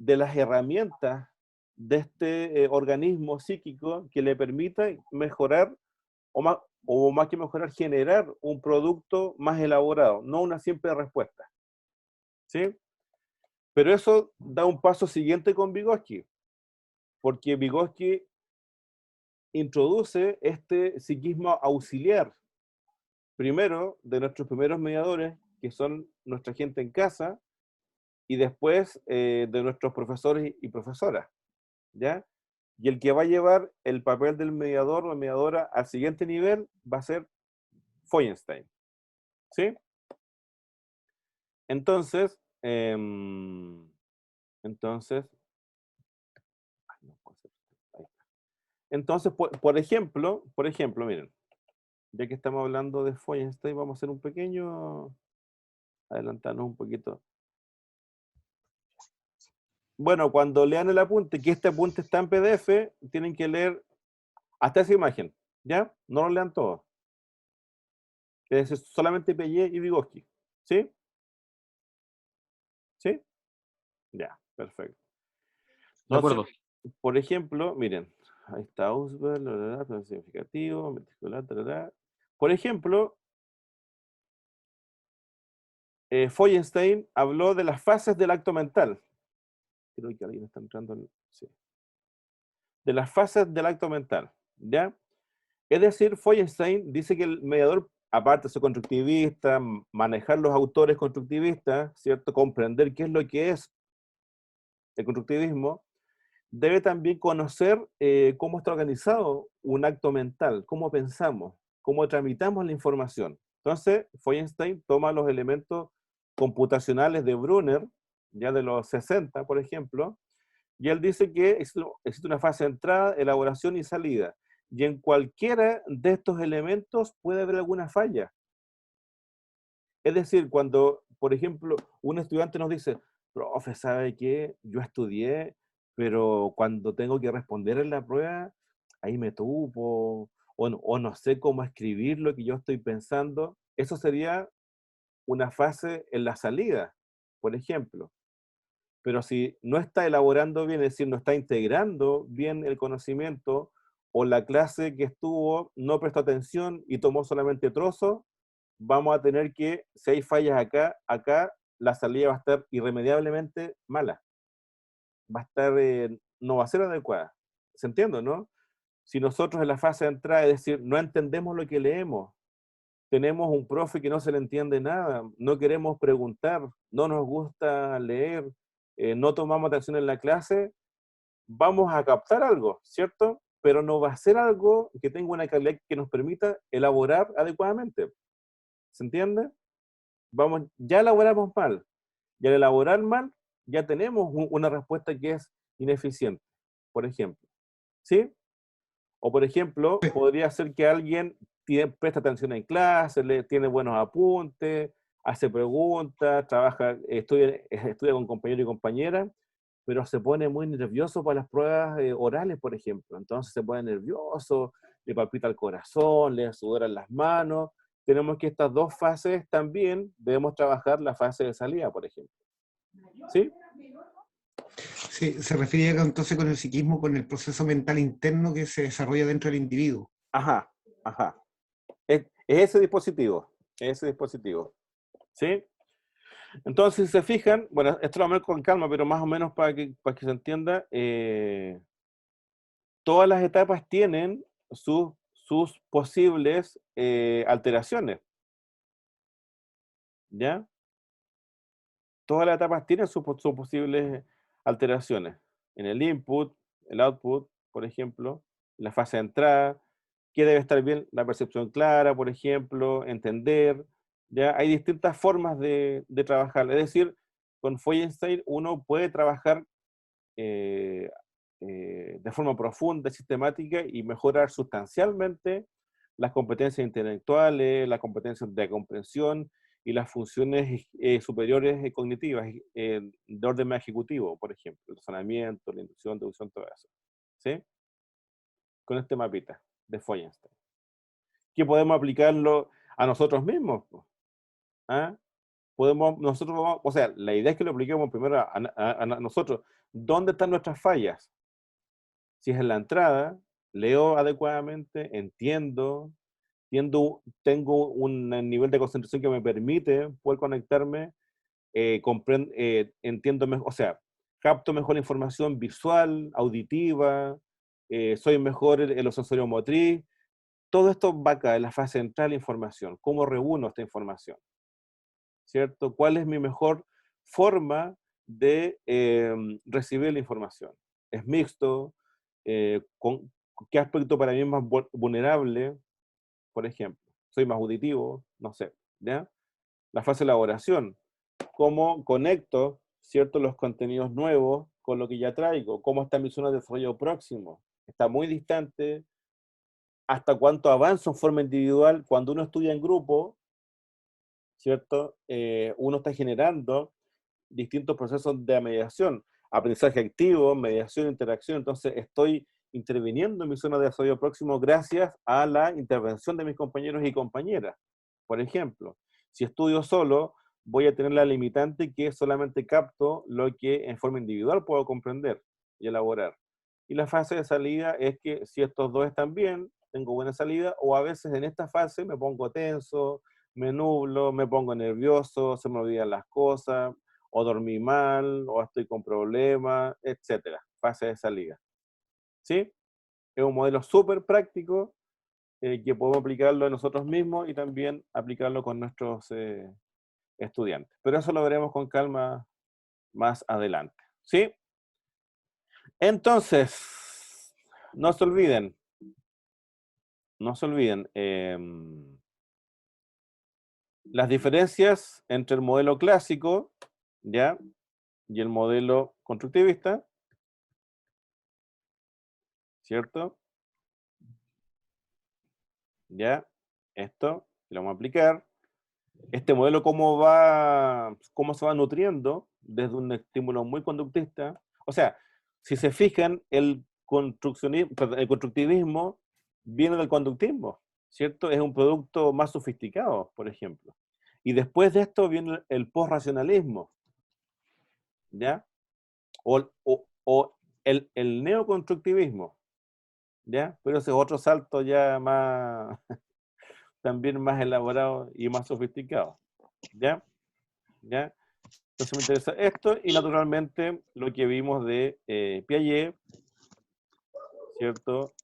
las herramientas de este organismo psíquico que le permita mejorar, o más que mejorar, generar un producto más elaborado, no una simple respuesta. ¿Sí? Pero eso da un paso siguiente con Vygotsky, porque Vygotsky introduce este psiquismo auxiliar, primero de nuestros primeros mediadores, que son nuestra gente en casa, y después de nuestros profesores y profesoras, ¿ya? Y el que va a llevar el papel del mediador o mediadora al siguiente nivel va a ser Feuerstein, ¿sí? Entonces, por ejemplo, miren, ya que estamos hablando de Feuerstein, vamos a hacer un pequeño, adelantarnos un poquito. Bueno, cuando lean el apunte, que este apunte está en PDF, tienen que leer hasta esa imagen, ¿ya? No lo lean todo. Es solamente Piaget y Vygotsky, ¿sí? ¿Sí? Ya, perfecto. De acuerdo. Por ejemplo, miren, ahí está Ausberg, plan significativo, meticular, tarará. Por ejemplo, Feuerstein habló de las fases del acto mental. Creo que alguien está entrando en... Sí. De las fases del acto mental, ¿ya? Es decir, Feuerstein dice que el mediador, aparte de ser constructivista, manejar los autores constructivistas, ¿cierto? Comprender qué es lo que es el constructivismo, debe también conocer cómo está organizado un acto mental, cómo pensamos, cómo tramitamos la información. Entonces, Feuerstein toma los elementos computacionales de Brunner, ya de los 60, por ejemplo, y él dice que existe una fase de entrada, elaboración y salida. Y en cualquiera de estos elementos puede haber alguna falla. Es decir, cuando, por ejemplo, un estudiante nos dice, profe, ¿sabe qué? Yo estudié, pero cuando tengo que responder en la prueba, ahí me tupo, o no sé cómo escribir lo que yo estoy pensando. Eso sería una fase en la salida, por ejemplo. Pero si no está elaborando bien, es decir, no está integrando bien el conocimiento, o la clase que estuvo no prestó atención y tomó solamente trozos, vamos a tener que, si hay fallas acá la salida va a estar irremediablemente mala. Va a estar, no va a ser adecuada. ¿Se entiende, no? Si nosotros en la fase de entrada, es decir, no entendemos lo que leemos, tenemos un profe que no se le entiende nada, no queremos preguntar, no nos gusta leer, no tomamos atención en la clase, vamos a captar algo, ¿cierto? Pero no va a ser algo que tenga una calidad que nos permita elaborar adecuadamente. ¿Se entiende? Ya elaboramos mal. Y al elaborar mal, ya tenemos una respuesta que es ineficiente, por ejemplo. ¿Sí? O por ejemplo, podría ser que alguien presta atención en clase, tiene buenos apuntes, hace preguntas, trabaja, estudia con compañeros y compañeras, pero se pone muy nervioso para las pruebas orales, por ejemplo. Entonces se pone nervioso, le palpita el corazón, le sudoran las manos. Tenemos que estas dos fases también debemos trabajar la fase de salida, por ejemplo. ¿Sí? Sí, se refería entonces con el psiquismo, con el proceso mental interno que se desarrolla dentro del individuo. Ajá. Es ese dispositivo. ¿Sí? Entonces, si se fijan, bueno, esto lo vamos a ver con calma, pero más o menos para que se entienda, todas las etapas tienen sus posibles alteraciones. ¿Ya? Todas las etapas tienen sus posibles alteraciones. En el input, el output, por ejemplo, la fase de entrada, que debe estar bien la percepción clara, por ejemplo, entender. ¿Ya? Hay distintas formas de trabajar. Es decir, con Feuerstein uno puede trabajar de forma profunda, sistemática y mejorar sustancialmente las competencias intelectuales, las competencias de comprensión y las funciones superiores cognitivas de orden más ejecutivo, por ejemplo, el razonamiento, la inducción, deducción, todo eso. ¿Sí? Con este mapita de Feuerstein. Que podemos aplicarlo a nosotros mismos. ¿Ah? O sea, la idea es que lo apliquemos primero a nosotros. ¿Dónde están nuestras fallas? Si es en la entrada, leo adecuadamente, entiendo, tengo un nivel de concentración que me permite poder conectarme, entiendo mejor, o sea, capto mejor la información visual, auditiva, soy mejor en lo sensorio-motriz. Todo esto va acá en la fase central de información. ¿Cómo reúno esta información? ¿Cierto? ¿Cuál es mi mejor forma de recibir la información? ¿Es mixto? ¿Qué aspecto para mí es más vulnerable? Por ejemplo, soy más auditivo, no sé, ¿ya? La fase de elaboración, cómo conecto, ¿cierto?, los contenidos nuevos con lo que ya traigo, cómo está mi zona de desarrollo próximo, está muy distante, hasta cuánto avanzo en forma individual. Cuando uno estudia en grupo, ¿cierto?, uno está generando distintos procesos de mediación, aprendizaje activo, mediación, interacción. Entonces estoy interviniendo en mi zona de desarrollo próximo gracias a la intervención de mis compañeros y compañeras. Por ejemplo, si estudio solo, voy a tener la limitante que solamente capto lo que en forma individual puedo comprender y elaborar. Y la fase de salida es que si estos dos están bien, tengo buena salida, o a veces en esta fase me pongo tenso, me nublo, me pongo nervioso, se me olvidan las cosas, o dormí mal, o estoy con problemas, etcétera. Fase de salida. ¿Sí? Es un modelo súper práctico que podemos aplicarlo a nosotros mismos y también aplicarlo con nuestros estudiantes. Pero eso lo veremos con calma más adelante. ¿Sí? Entonces, no se olviden, las diferencias entre el modelo clásico, ¿ya?, y el modelo constructivista, ¿cierto? ¿Ya? Esto lo vamos a aplicar. Este modelo, cómo se va nutriendo desde un estímulo muy conductista. O sea, si se fijan, el constructivismo viene del conductismo, ¿cierto? Es un producto más sofisticado, por ejemplo. Y después de esto viene el posracionalismo, ¿ya? O el neoconstructivismo, ¿ya? Pero ese es otro salto ya más, también más elaborados y más sofisticados. ¿Ya? ¿Ya? Entonces me interesa esto y naturalmente lo que vimos de Piaget, ¿cierto?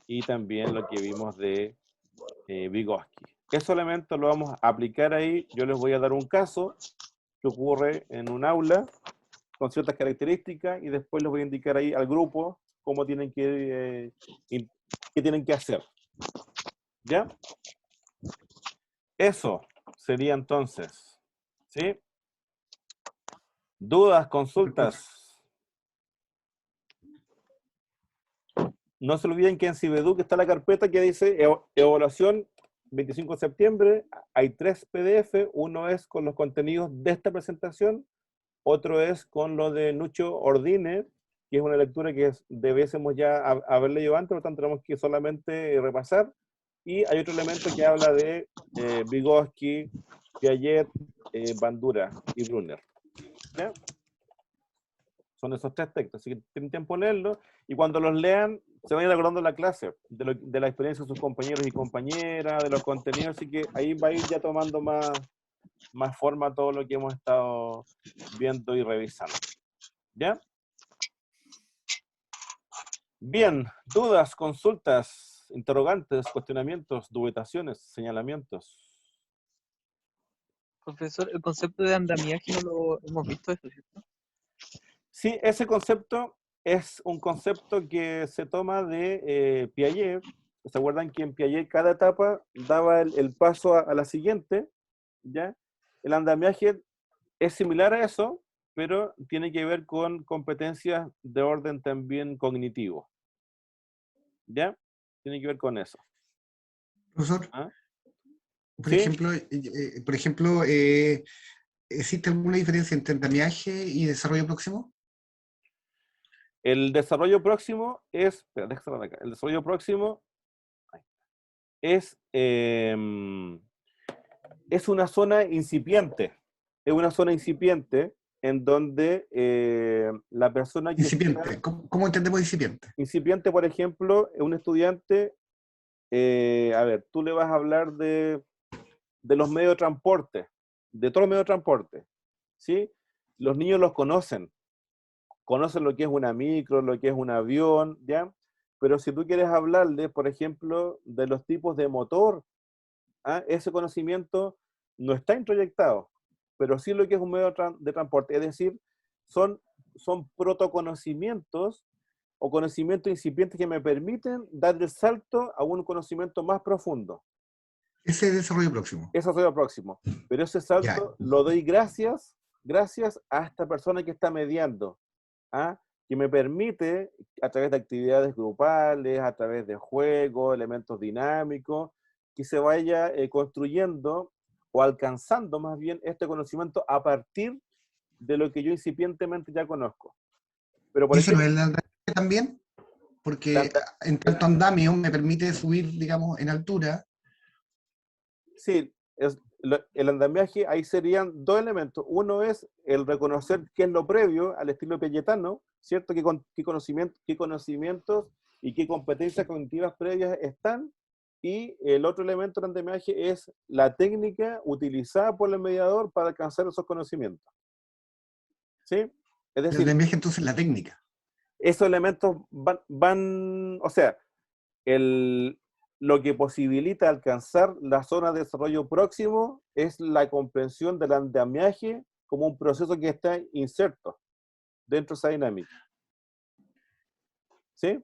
Y también lo que vimos de Vygotsky. Esos elementos lo vamos a aplicar ahí. Yo les voy a dar un caso que ocurre en un aula con ciertas características y después les voy a indicar ahí al grupo cómo tienen que, qué tienen que hacer. ¿Ya? Eso sería entonces. ¿Sí? ¿Dudas, consultas? No se olviden que en Cibeduc está la carpeta que dice evaluación 25 de septiembre. Hay 3 PDF. Uno es con los contenidos de esta presentación. Otro es con lo de Nucho Ordine, que es una lectura que debiésemos ya haber leído antes, por lo tanto tenemos que solamente repasar. Y hay otro elemento que habla de Vygotsky, Piaget, Bandura y Brunner. ¿Ya? Son esos 3 textos, así que tienen tiempo en leerlos, y cuando los lean, se van a ir acordando la clase, de la experiencia de sus compañeros y compañeras, de los contenidos, así que ahí va a ir ya tomando más forma todo lo que hemos estado viendo y revisando. ¿Ya? Bien, dudas, consultas, interrogantes, cuestionamientos, dubitaciones, señalamientos. Profesor, el concepto de andamiaje no lo hemos visto, eso, ¿cierto? Sí, ese concepto es un concepto que se toma de Piaget. ¿Se acuerdan que en Piaget cada etapa daba el paso a la siguiente? ¿Ya? El andamiaje es similar a eso, pero tiene que ver con competencias de orden también cognitivo. ¿Ya? Tiene que ver con eso. Profesor, ¿Ah? por ¿Sí? ejemplo, ¿existe alguna diferencia entre andamiaje y desarrollo próximo? El desarrollo próximo es, espera, déjame acá. El desarrollo próximo es una zona incipiente. Es una zona incipiente en donde la persona que Incipiente. está, ¿Cómo entendemos incipiente? incipiente, por ejemplo, es un estudiante, a ver, tú le vas a hablar de los medios de transporte, de todos los medios de transporte, ¿sí? Los niños los conocen lo que es una micro, lo que es un avión, ¿ya? Pero si tú quieres hablarle, por ejemplo, de los tipos de motor, ¿ah? Ese conocimiento no está introyectado, pero sí lo que es un medio de transporte, es decir, son protoconocimientos o conocimientos incipientes que me permiten dar el salto a un conocimiento más profundo. Ese es desarrollo próximo. Eso soy lo próximo. Pero ese salto lo doy gracias a esta persona que está mediando, ¿ah? Que me permite, a través de actividades grupales, a través de juegos, elementos dinámicos, que se vaya construyendo o alcanzando más bien este conocimiento a partir de lo que yo incipientemente ya conozco. Pero por ¿Y eso no ejemplo, es el andamiaje también? Porque en tanto andamio me permite subir, digamos, en altura. sí, el andamiaje, ahí serían 2 elementos. Uno es el reconocer qué es lo previo al estilo piagetano, ¿cierto? Qué conocimientos y qué competencias cognitivas previas están. Y el otro elemento del andamiaje es la técnica utilizada por el mediador para alcanzar esos conocimientos. ¿Sí? Es El decir, andamiaje entonces la técnica. esos elementos van o sea, lo que posibilita alcanzar la zona de desarrollo próximo es la comprensión del andamiaje como un proceso que está inserto dentro de esa dinámica. ¿Sí?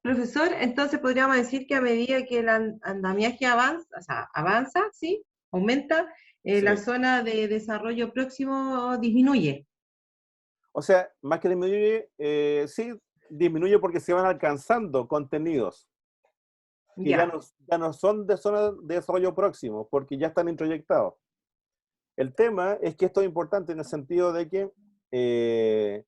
Profesor, entonces podríamos decir que a medida que el andamiaje avanza, ¿sí? Aumenta, la Sí. zona de desarrollo próximo disminuye. O sea, más que disminuye, sí, disminuye porque se van alcanzando contenidos que ya no son de zona de desarrollo próximo, porque ya están introyectados. El tema es que esto es importante en el sentido de que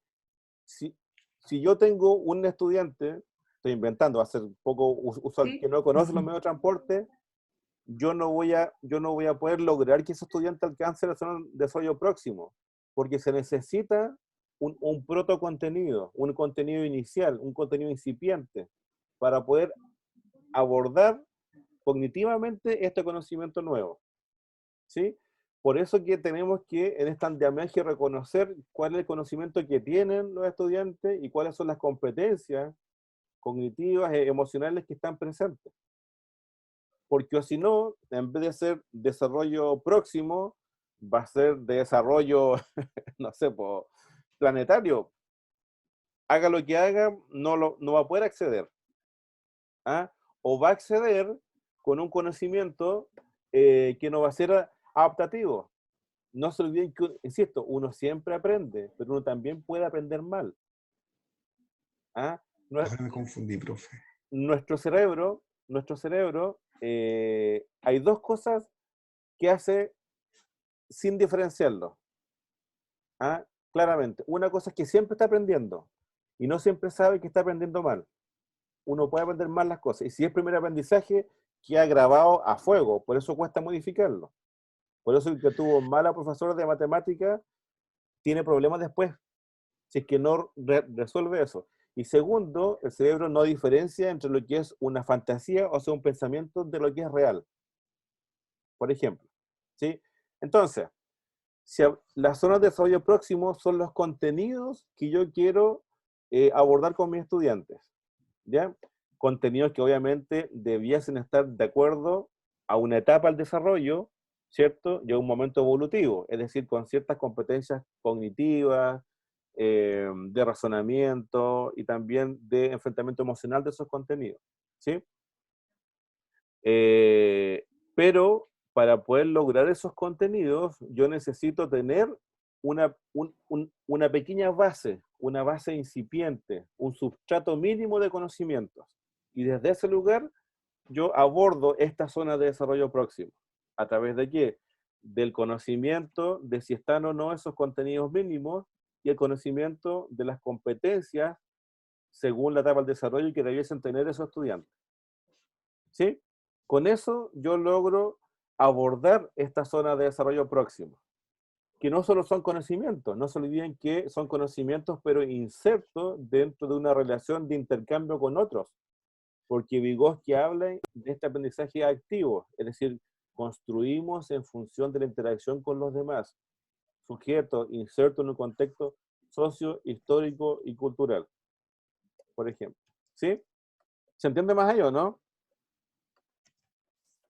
si yo tengo un estudiante, estoy inventando, va a ser un poco usual, que no conoce los medios de transporte, yo no voy a poder lograr que ese estudiante alcance la zona de desarrollo próximo, porque se necesita un protocontenido, un contenido inicial, un contenido incipiente, para poder abordar cognitivamente este conocimiento nuevo, ¿sí? Por eso que tenemos que en esta andamiaje reconocer cuál es el conocimiento que tienen los estudiantes y cuáles son las competencias cognitivas e emocionales que están presentes. Porque si no, en vez de ser desarrollo próximo, va a ser desarrollo, no sé, planetario. Haga lo que haga, no va a poder acceder. ¿Ah? O va a acceder con un conocimiento que no va a ser adaptativo. No se olviden que, insisto, uno siempre aprende, pero uno también puede aprender mal. ¿Ah? Ahora me confundí, profe. Nuestro cerebro, hay dos cosas que hace sin diferenciarlo. ¿Ah? Claramente, una cosa es que siempre está aprendiendo y no siempre sabe que está aprendiendo mal. Uno puede aprender mal las cosas. Y si es primer aprendizaje, queda grabado a fuego. Por eso cuesta modificarlo. Por eso el que tuvo mala profesora de matemática tiene problemas después, si es que no resuelve eso. Y segundo, el cerebro no diferencia entre lo que es una fantasía, o sea, un pensamiento, de lo que es real. Por ejemplo. ¿Sí? Entonces, si las zonas de desarrollo próximo son los contenidos que yo quiero abordar con mis estudiantes. ¿Ya? Contenidos que obviamente debiesen estar de acuerdo a una etapa del desarrollo, ¿cierto? Y a un momento evolutivo, es decir, con ciertas competencias cognitivas, de razonamiento y también de enfrentamiento emocional de esos contenidos, ¿sí? Pero para poder lograr esos contenidos, yo necesito tener una pequeña base, una base incipiente, un sustrato mínimo de conocimientos. Y desde ese lugar, yo abordo esta zona de desarrollo próximo. ¿A través de qué? Del conocimiento de si están o no esos contenidos mínimos y el conocimiento de las competencias según la etapa del desarrollo que debiesen tener esos estudiantes. ¿Sí? Con eso yo logro abordar esta zona de desarrollo próximo, que no solo son conocimientos, no se olviden que son conocimientos, pero insertos dentro de una relación de intercambio con otros, porque Vygotsky habla de este aprendizaje activo, es decir, construimos en función de la interacción con los demás, sujeto inserto en un contexto socio, histórico y cultural, por ejemplo. ¿Sí? ¿Se entiende más ahí o no?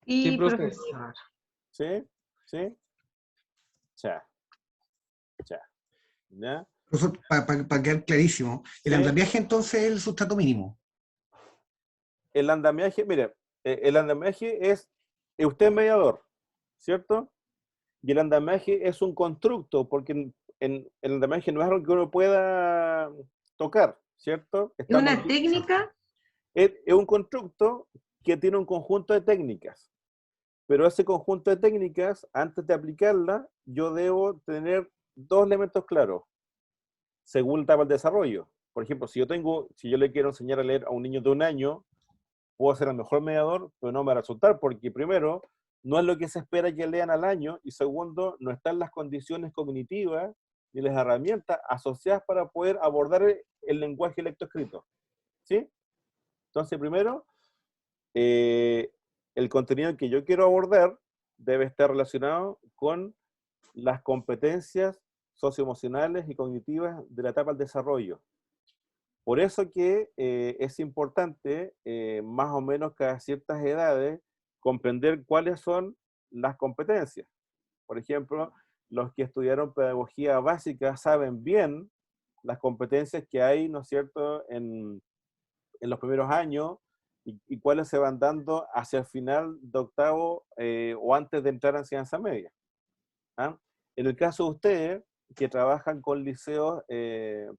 Sí, Sí, profe. profesor. ¿Sí? ¿Sí? Ya. ¿Ya? Profesor, para quedar clarísimo, el Sí. andamiaje entonces es el sustrato mínimo. El andamiaje, mire, el andamiaje es, usted es mediador, ¿cierto? Y el andamiaje es un constructo, porque el andamiaje no es algo que uno pueda tocar, ¿cierto? ¿Es una técnica? Es un constructo que tiene un conjunto de técnicas, pero ese conjunto de técnicas, antes de aplicarla, yo debo tener dos elementos claros, según la etapa del desarrollo. Por ejemplo, si yo le quiero enseñar a leer a un niño de 1 año, puedo ser el mejor mediador, pero no me va a resultar, porque primero, no es lo que se espera que lean al año, y segundo, no están las condiciones cognitivas ni las herramientas asociadas para poder abordar el lenguaje lectoescrito. ¿Sí? Entonces, primero, el contenido que yo quiero abordar debe estar relacionado con las competencias socioemocionales y cognitivas de la etapa del desarrollo. Por eso que es importante, más o menos cada ciertas edades, comprender cuáles son las competencias. Por ejemplo, los que estudiaron pedagogía básica saben bien las competencias que hay, ¿no es cierto?, en los primeros años y cuáles se van dando hacia el final de octavo o antes de entrar a enseñanza media. ¿Ah? En el caso de ustedes, que trabajan con liceos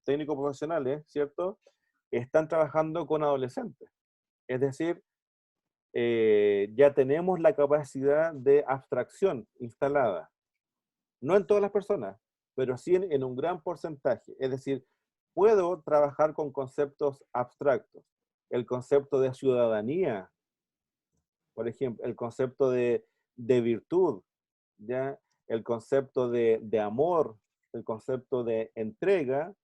técnicos profesionales, ¿cierto?, están trabajando con adolescentes. Es decir, ya tenemos la capacidad de abstracción instalada. No en todas las personas, pero sí en un gran porcentaje. Es decir, puedo trabajar con conceptos abstractos. El concepto de ciudadanía, por ejemplo, el concepto de virtud, ¿ya? El concepto de amor, el concepto de entrega,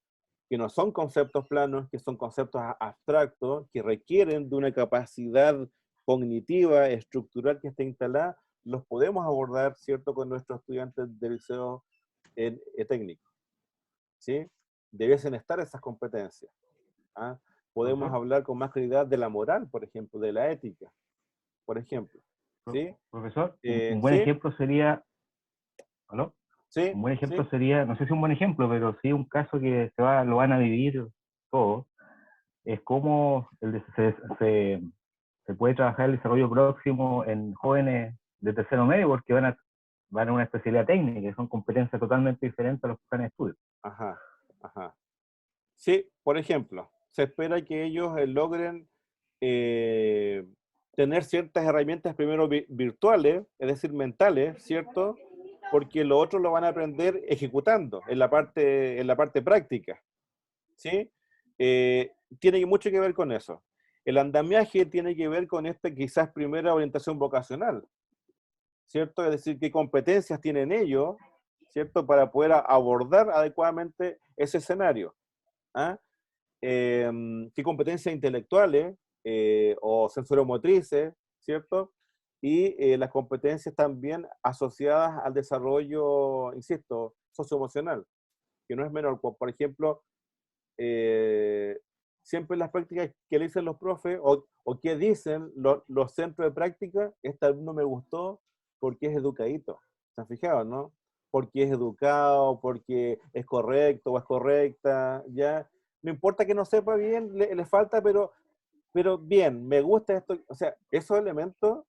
que no son conceptos planos, que son conceptos abstractos, que requieren de una capacidad cognitiva, estructural que esté instalada, los podemos abordar, ¿cierto?, con nuestros estudiantes del liceo técnico, ¿sí? Debiesen estar esas competencias. ¿Ah? Podemos hablar con más claridad de la moral, por ejemplo, de la ética, por ejemplo. ¿Sí? Profesor, un buen ¿sí? ejemplo sería, ¿aló? ¿Sí? Un buen ejemplo ¿Sí? sería, no sé si un buen ejemplo, pero sí un caso que lo van a vivir todos, es cómo se puede trabajar el desarrollo próximo en jóvenes de tercero medio, porque van a una especialidad técnica, que son competencias totalmente diferentes a los planes de estudio. Ajá, ajá. Sí, por ejemplo, se espera que ellos logren tener ciertas herramientas primero virtuales, es decir, mentales, ¿cierto? Porque lo otro lo van a aprender ejecutando en la parte práctica, ¿sí? Tiene mucho que ver con eso. El andamiaje tiene que ver con esta quizás primera orientación vocacional, ¿cierto? Es decir, qué competencias tienen ellos, ¿cierto? Para poder abordar adecuadamente ese escenario. ¿Ah? ¿Qué competencias intelectuales o sensoromotrices, ¿cierto? Y las competencias también asociadas al desarrollo, insisto, socioemocional, que no es menor. Por ejemplo, siempre las prácticas que le dicen los profes o que dicen los centros de práctica, este alumno me gustó porque es educadito. ¿Se han fijado, no? Porque es educado, porque es correcto o es correcta, ¿ya? No importa que no sepa bien, le falta, pero bien, me gusta esto. O sea, esos elementos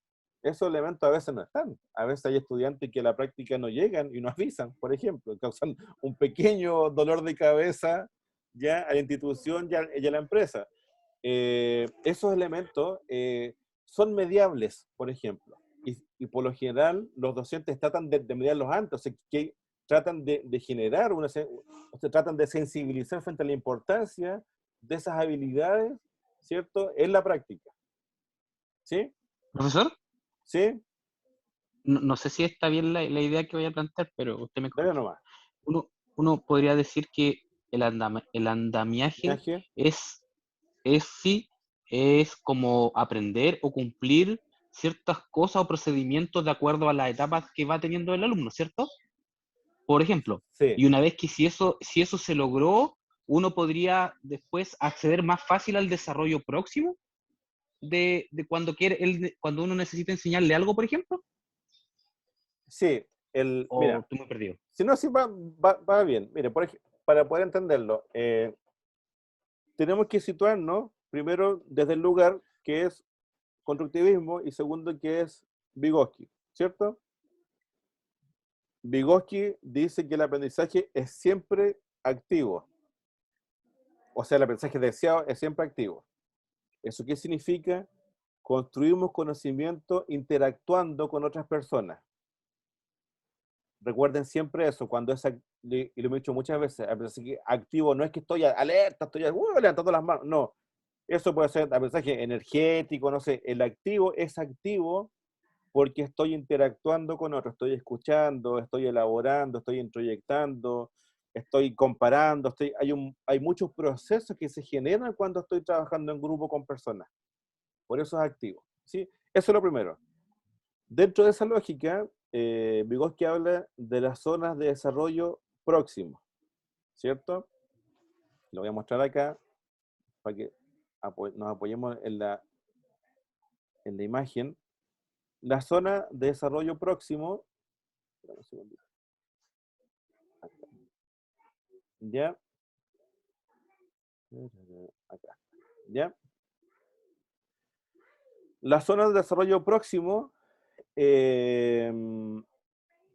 a veces no están. A veces hay estudiantes que a la práctica no llegan y no avisan, por ejemplo, causan un pequeño dolor de cabeza ya a la institución y a la empresa. Esos elementos son mediables, por ejemplo, y por lo general los docentes tratan de mediarlos antes, o sea, que tratan de generar, o sea, tratan de sensibilizar frente a la importancia de esas habilidades, ¿cierto?, en la práctica. ¿Sí? ¿Profesor? ¿Sí? No sé si está bien la idea que voy a plantear, pero usted me Dale corrige. nomás. Uno podría decir que el andamiaje es como aprender o cumplir ciertas cosas o procedimientos de acuerdo a las etapas que va teniendo el alumno, ¿cierto? Por ejemplo, Sí. y una vez que si eso se logró, uno podría después acceder más fácil al desarrollo próximo de cuando cuando uno necesita enseñarle algo, por ejemplo. Sí, mira, Estoy muy perdido. si no, sí va bien. Mire, para poder entenderlo, tenemos que situarnos primero desde el lugar que es constructivismo y segundo que es Vygotsky, ¿cierto? Vygotsky dice que el aprendizaje es siempre activo. O sea, el aprendizaje deseado es siempre activo. ¿Eso qué significa? Construimos conocimiento interactuando con otras personas. Recuerden siempre eso, cuando y lo he dicho muchas veces, aprendizaje activo no es que estoy alerta, estoy levantando las manos, no. Eso puede ser aprendizaje energético, no sé. El activo es activo porque estoy interactuando con otros, estoy escuchando, estoy elaborando, estoy introyectando, estoy comparando, hay muchos procesos que se generan cuando estoy trabajando en grupo con personas. Por eso es activo, ¿sí? Eso es lo primero. Dentro de esa lógica, Vygotsky habla de las zonas de desarrollo próximo, ¿cierto? Lo voy a mostrar acá para que nos apoyemos en la imagen. La zona de desarrollo próximo, un segundito. ¿Ya? Acá. ¿Ya? Las zonas de desarrollo próximo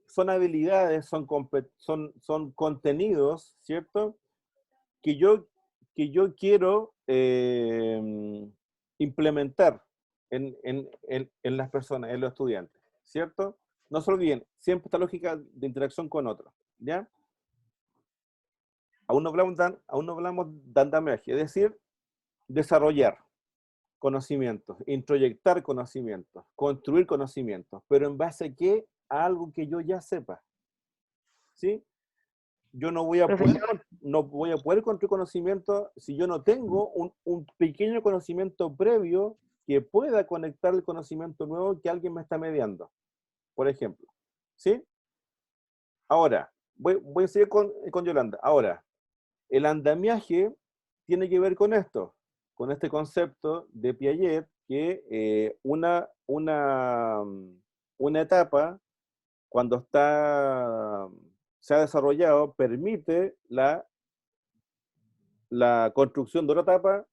son habilidades, son contenidos, ¿cierto? Que yo quiero implementar en las personas, en los estudiantes, ¿cierto? No se olviden, siempre esta lógica de interacción con otros, ¿ya? Aún no hablamos de andamiaje, es decir, desarrollar conocimientos, introyectar conocimientos, construir conocimientos, pero ¿en base a qué? A algo que yo ya sepa, ¿sí? Yo no voy a poder... no voy a poder construir conocimiento si yo no tengo un pequeño conocimiento previo que pueda conectar el conocimiento nuevo que alguien me está mediando, por ejemplo. ¿Sí? Ahora, voy a seguir con Yolanda. Ahora, el andamiaje tiene que ver con esto, con este concepto de Piaget, que una etapa, cuando se ha desarrollado, permite la construcción de una etapa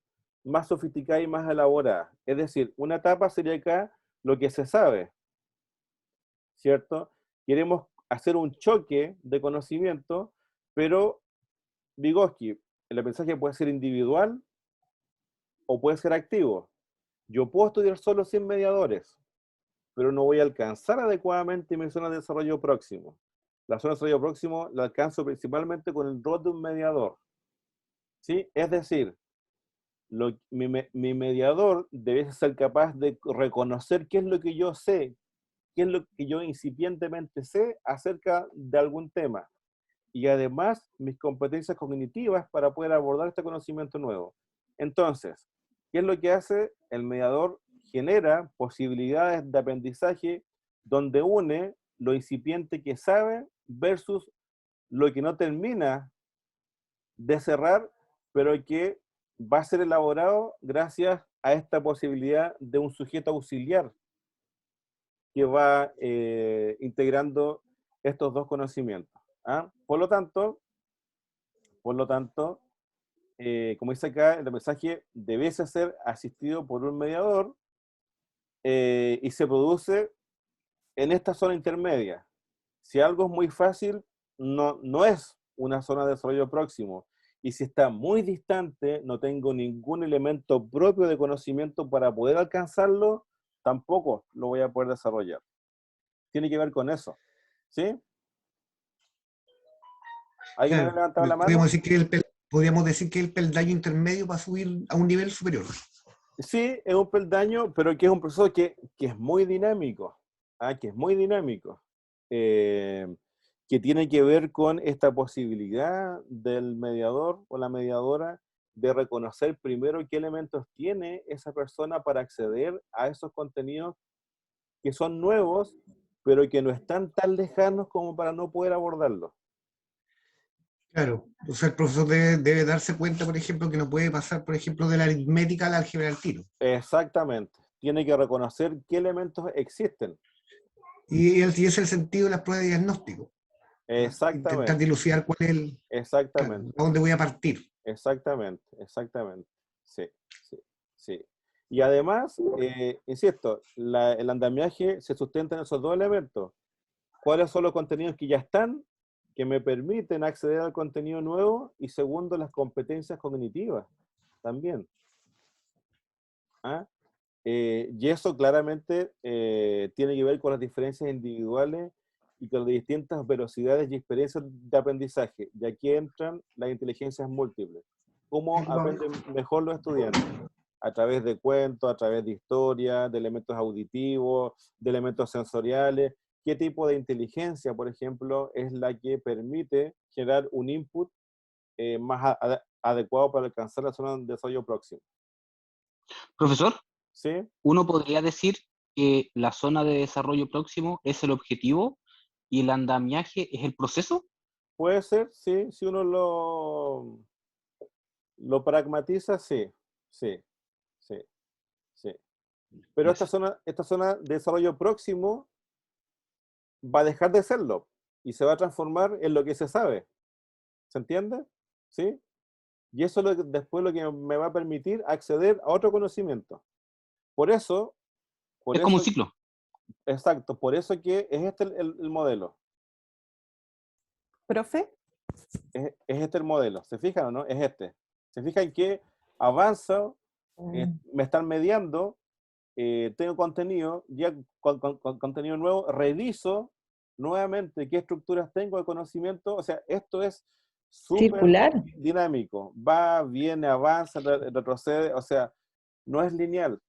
más sofisticada y más elaborada. Es decir, una etapa sería acá lo que se sabe, ¿cierto? Queremos hacer un choque de conocimiento, pero Vygotsky, el aprendizaje puede ser individual o puede ser activo. Yo puedo estudiar solo sin mediadores, pero no voy a alcanzar adecuadamente mi zona de desarrollo próximo. La zona de desarrollo próximo la alcanzo principalmente con el rol de un mediador. ¿Sí? Es decir, mi mediador debe ser capaz de reconocer qué es lo que yo sé, qué es lo que yo incipientemente sé acerca de algún tema. Y además, mis competencias cognitivas para poder abordar este conocimiento nuevo. Entonces, ¿qué es lo que hace? El mediador genera posibilidades de aprendizaje donde une lo incipiente que sabe versus lo que no termina de cerrar, pero que va a ser elaborado gracias a esta posibilidad de un sujeto auxiliar que va integrando estos dos conocimientos. ¿Ah? Por lo tanto, como dice acá, el aprendizaje debe ser asistido por un mediador y se produce en esta zona intermedia. Si algo es muy fácil, no es una zona de desarrollo próximo. Y si está muy distante, no tengo ningún elemento propio de conocimiento para poder alcanzarlo, tampoco lo voy a poder desarrollar. Tiene que ver con eso. ¿Sí? ¿Alguien me ha levantado la mano? Podríamos decir que el peldaño intermedio para subir a un nivel superior. Sí, es un peldaño, pero que es un proceso que es muy dinámico. Que es muy dinámico. Que tiene que ver con esta posibilidad del mediador o la mediadora de reconocer primero qué elementos tiene esa persona para acceder a esos contenidos que son nuevos, pero que no están tan lejanos como para no poder abordarlos. Claro, o sea, el profesor debe darse cuenta, por ejemplo, que no puede pasar, por ejemplo, de la aritmética al álgebra al tiro. Exactamente. Tiene que reconocer qué elementos existen. Y ese es el sentido de las pruebas de diagnóstico. Exactamente. Intentar dilucidar cuál es el... Exactamente. ¿A dónde voy a partir? Exactamente. Sí. Y además, insisto, el andamiaje se sustenta en esos dos elementos. ¿Cuáles son los contenidos que ya están, que me permiten acceder al contenido nuevo? Y segundo, las competencias cognitivas también. Y eso claramente tiene que ver con las diferencias individuales y con las distintas velocidades y experiencias de aprendizaje. Y aquí entran las inteligencias múltiples. ¿Cómo aprenden mejor los estudiantes? A través de cuentos, a través de historias, de elementos auditivos, de elementos sensoriales. ¿Qué tipo de inteligencia, por ejemplo, es la que permite generar un input más adecuado para alcanzar la zona de desarrollo próximo? Profesor, ¿sí? Uno podría decir que la zona de desarrollo próximo es el objetivo y el andamiaje es el proceso. Puede ser, sí, si uno lo pragmatiza, sí. Pero esta zona de desarrollo próximo va a dejar de serlo y se va a transformar en lo que se sabe. ¿Se entiende? ¿Sí? Y eso es después lo que me va a permitir acceder a otro conocimiento. Por eso... Es como un ciclo. Exacto, por eso que es este el modelo. ¿Profe? Es este el modelo. ¿Se fijan o no? Es este. ¿Se fijan que avanzo, me están mediando, tengo contenido, ya con contenido nuevo, reviso nuevamente qué estructuras tengo de conocimiento? O sea, esto es súper dinámico. Va, viene, avanza, retrocede. O sea, no es lineal.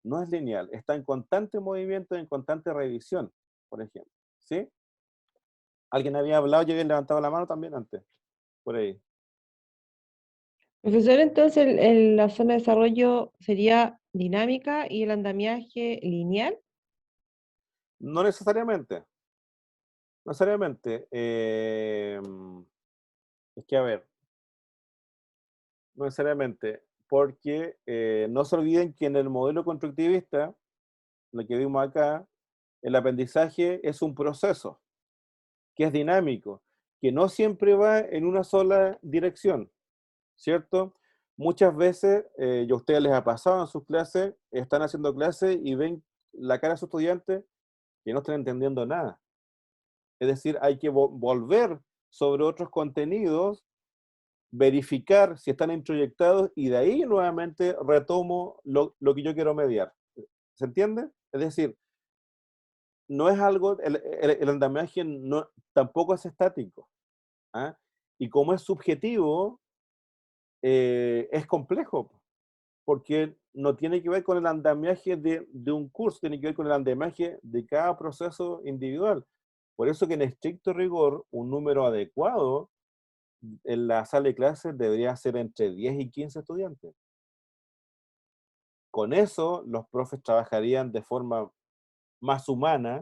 No es lineal. Está en constante movimiento, en constante revisión, por ejemplo. ¿Sí? ¿Alguien había hablado y había levantado la mano también antes? Por ahí. Profesor, entonces la zona de desarrollo sería dinámica y el andamiaje lineal. No necesariamente, no necesariamente. Es que, a ver, no necesariamente, porque no se olviden que en el modelo constructivista, lo que vimos acá, el aprendizaje es un proceso que es dinámico, que no siempre va en una sola dirección, ¿cierto? Muchas veces, y a ustedes les ha pasado en sus clases, están haciendo clases y ven la cara de sus estudiantes que no están entendiendo nada. Es decir, hay que volver sobre otros contenidos, verificar si están introyectados y de ahí nuevamente retomo lo que yo quiero mediar. ¿Se entiende? Es decir, no es algo, el andamiaje no, tampoco es estático. ¿Ah? Y como es subjetivo, es complejo, porque no tiene que ver con el andamiaje de un curso, tiene que ver con el andamiaje de cada proceso individual. Por eso que en estricto rigor, un número adecuado en la sala de clases debería ser entre 10 y 15 estudiantes. Con eso, los profes trabajarían de forma más humana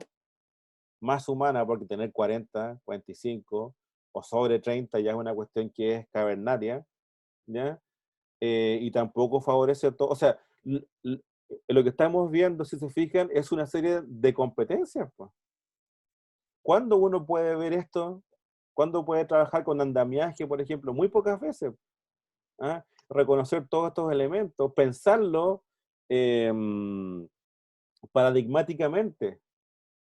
porque tener 40, 45 o sobre 30 ya es una cuestión que es cavernaria, ¿ya? Y tampoco favorece todo, o sea, lo que estamos viendo, si se fijan, es una serie de competencias, pues. ¿Cuándo uno puede ver esto? ¿Cuándo puede trabajar con andamiaje, por ejemplo? Muy pocas veces. ¿Ah? Reconocer todos estos elementos, pensarlo paradigmáticamente,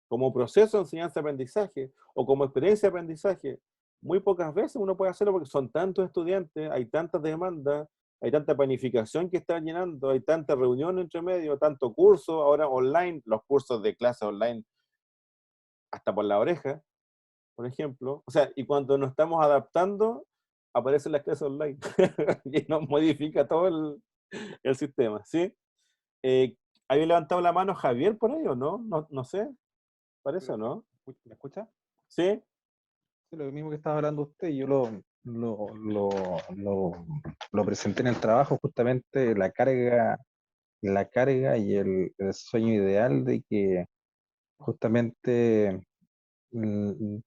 como proceso de enseñanza-aprendizaje o como experiencia de aprendizaje. Muy pocas veces uno puede hacerlo porque son tantos estudiantes, hay tantas demandas, hay tanta planificación que están llenando, hay tanta reunión entre medio, tanto curso, ahora online, los cursos de clase online, hasta por la oreja, por ejemplo. O sea, y cuando nos estamos adaptando, aparecen las clases online y nos modifica todo el sistema, ¿sí? ¿Había levantado la mano Javier por ahí o no? No sé, parece o no. ¿Me escucha? ¿Sí? Sí, lo mismo que estaba hablando usted, yo lo presenté en el trabajo, justamente la carga y el sueño ideal de que justamente mm,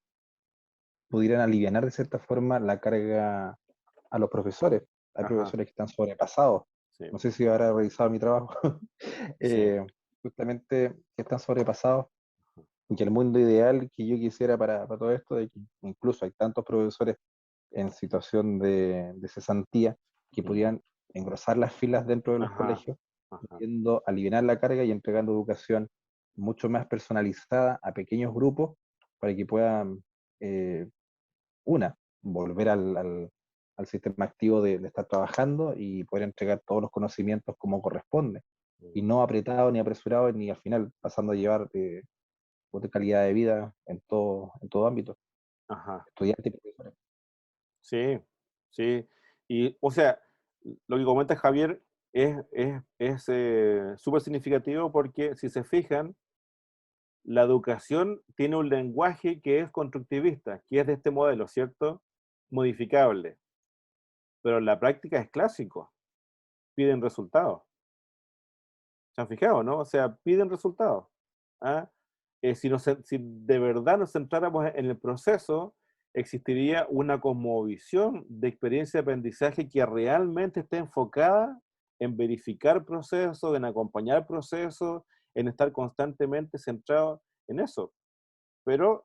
pudieran alivianar de cierta forma la carga a los profesores. Hay Ajá, profesores que están sobrepasados. sí, No sé si habrá revisado mi trabajo. sí. Justamente que están sobrepasados y que el mundo ideal que yo quisiera para todo esto, de que incluso hay tantos profesores en situación de cesantía que podrían engrosar las filas dentro de los Ajá, colegios, ajá. pudiendo aliviar la carga y entregando educación mucho más personalizada a pequeños grupos para que puedan, eh, volver al sistema activo de estar trabajando y poder entregar todos los conocimientos como corresponde, y no apretado ni apresurado ni al final pasando a llevar otra calidad de vida en todo ámbito, Ajá. estudiantes y profesores. Sí, sí. Y, o sea, lo que comenta Javier es súper significativo porque si se fijan, la educación tiene un lenguaje que es constructivista, que es de este modelo, ¿cierto? Modificable. Pero en la práctica es clásico. Piden resultados. ¿Se han fijado, no? O sea, piden resultados. ¿Ah? Si de verdad nos centráramos en el proceso, existiría una cosmovisión de experiencia de aprendizaje que realmente esté enfocada en verificar procesos, en acompañar procesos, en estar constantemente centrado en eso. Pero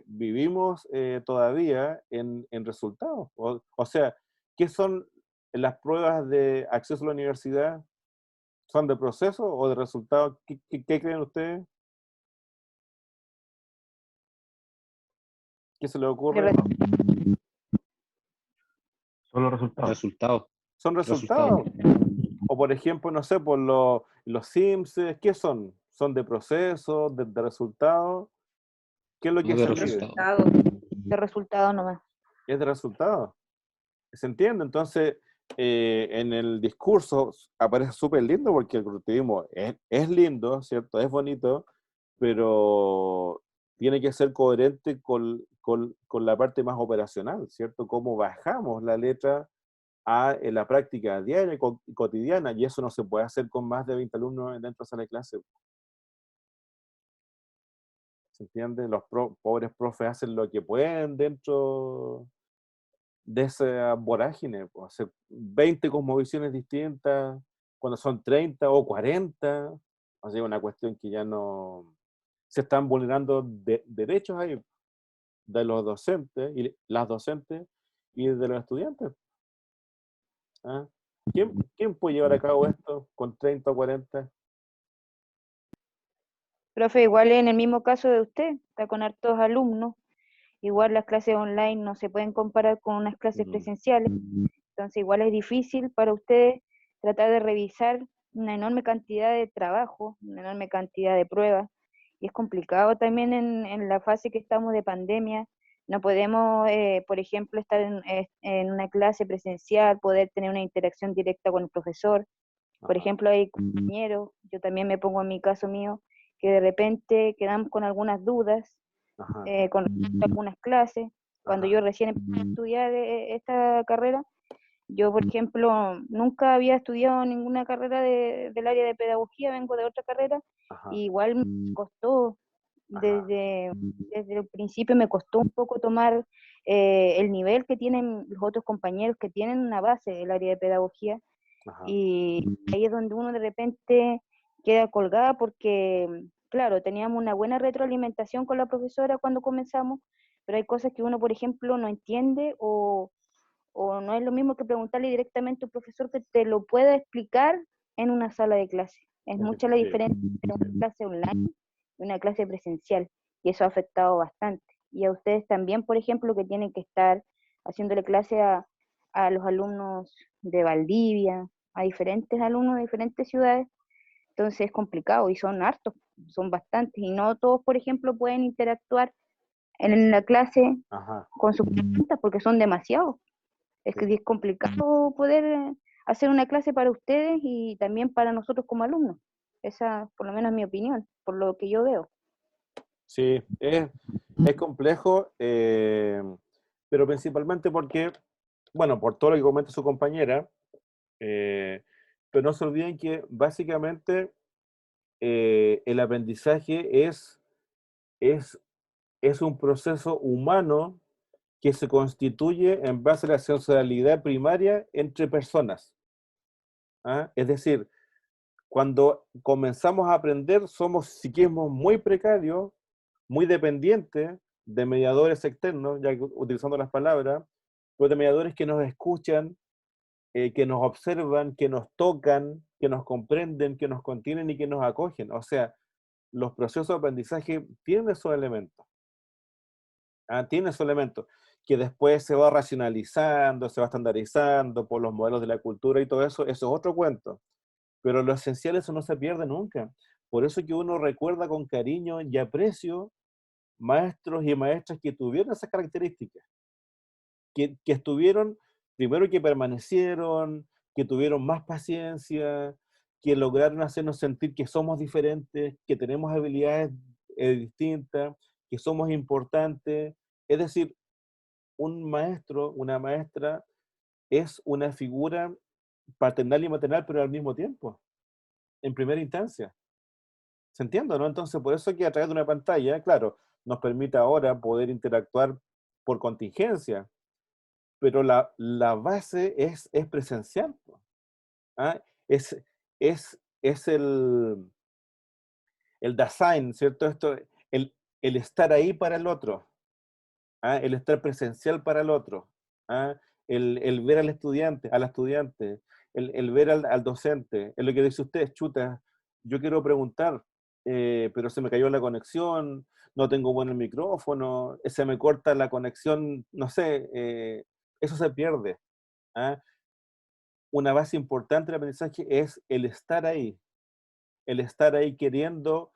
vivimos todavía en resultados. O sea, ¿qué son las pruebas de acceso a la universidad? ¿Son de proceso o de resultados? ¿Qué creen ustedes? ¿Qué se les ocurre? Son los resultados. Resultados. ¿Son resultados? O por ejemplo, no sé, por los Sims, ¿qué son? ¿Son de proceso, de resultados? ¿Qué es lo que No de se mide? resultados. De resultado nomás. Es de resultados. ¿Se entiende? Entonces, en el discurso aparece súper lindo porque el constructivismo es lindo, ¿cierto? Es bonito, pero tiene que ser coherente con la parte más operacional, ¿cierto? Cómo bajamos la letra en la práctica diaria y cotidiana, y eso no se puede hacer con más de 20 alumnos dentro de la sala de clase. ¿Se entiende? Los pobres profes hacen lo que pueden dentro de esa vorágine, pues, hacer 20 cosmovisiones distintas, cuando son 30 o 40, o sea, una cuestión que ya no... Se están vulnerando derechos ahí de los docentes, y las docentes, y de los estudiantes. ¿Ah? ¿Quién puede llevar a cabo esto con 30 o 40? Profe, igual en el mismo caso de usted, está con hartos alumnos, igual las clases online no se pueden comparar con unas clases presenciales, entonces igual es difícil para ustedes tratar de revisar una enorme cantidad de trabajo, una enorme cantidad de pruebas, y es complicado también en la fase que estamos de pandemia. No podemos, por ejemplo, estar en una clase presencial, poder tener una interacción directa con el profesor. Por ejemplo, hay compañeros, yo también me pongo en mi caso mío, que de repente quedamos con algunas dudas, con respecto a algunas clases. Cuando yo recién empecé a estudiar esta carrera, yo, por ejemplo, nunca había estudiado ninguna carrera del área de pedagogía, vengo de otra carrera, y igual me costó, desde el principio me costó un poco tomar el nivel que tienen los otros compañeros que tienen una base del área de pedagogía, y ahí es donde uno de repente queda colgada porque, claro, teníamos una buena retroalimentación con la profesora cuando comenzamos, pero hay cosas que uno, por ejemplo, no entiende o no es lo mismo que preguntarle directamente a un profesor que te lo pueda explicar en una sala de clase. Es mucha la diferencia entre una clase online y una clase presencial, y eso ha afectado bastante. Y a ustedes también, por ejemplo, que tienen que estar haciéndole clase a los alumnos de Valdivia, a diferentes alumnos de diferentes ciudades, entonces es complicado y son hartos, son bastantes, y no todos, por ejemplo, pueden interactuar en la clase con sus preguntas porque son demasiados. Es que es complicado poder hacer una clase para ustedes y también para nosotros como alumnos. Esa, por lo menos, es mi opinión, por lo que yo veo. Sí, es complejo, pero principalmente porque, bueno, por todo lo que comenta su compañera, pero no se olviden que básicamente el aprendizaje es un proceso humano que se constituye en base a la sensorialidad primaria entre personas. ¿Ah? Es decir, cuando comenzamos a aprender somos psiquismos muy precarios, muy dependientes de mediadores externos, ya utilizando las palabras, pero de mediadores que nos escuchan, que nos observan, que nos tocan, que nos comprenden, que nos contienen y que nos acogen. O sea, los procesos de aprendizaje tienen esos elementos. Tiene esos elementos que después se va racionalizando, se va estandarizando por los modelos de la cultura y todo eso. Eso es otro cuento. Pero lo esencial, eso no se pierde nunca. Por eso que uno recuerda con cariño y aprecio maestros y maestras que tuvieron esas características, que estuvieron, primero que permanecieron, que tuvieron más paciencia, que lograron hacernos sentir que somos diferentes, que tenemos habilidades distintas, que somos importantes. Es decir, un maestro, una maestra, es una figura paternal y maternal, pero al mismo tiempo, en primera instancia. ¿Se entiende, no? Entonces, por eso que a través de una pantalla, claro, nos permite ahora poder interactuar por contingencia, pero la base es presencial. ¿Ah? Es el Dasein, ¿cierto? El estar ahí para el otro, el estar presencial para el otro, el ver al estudiante, a la estudiante, el ver al docente, es lo que dice usted, chuta, yo quiero preguntar, pero se me cayó la conexión, no tengo buen micrófono, se me corta la conexión, no sé, eso se pierde. ¿Ah? Una base importante del aprendizaje es el estar ahí queriendo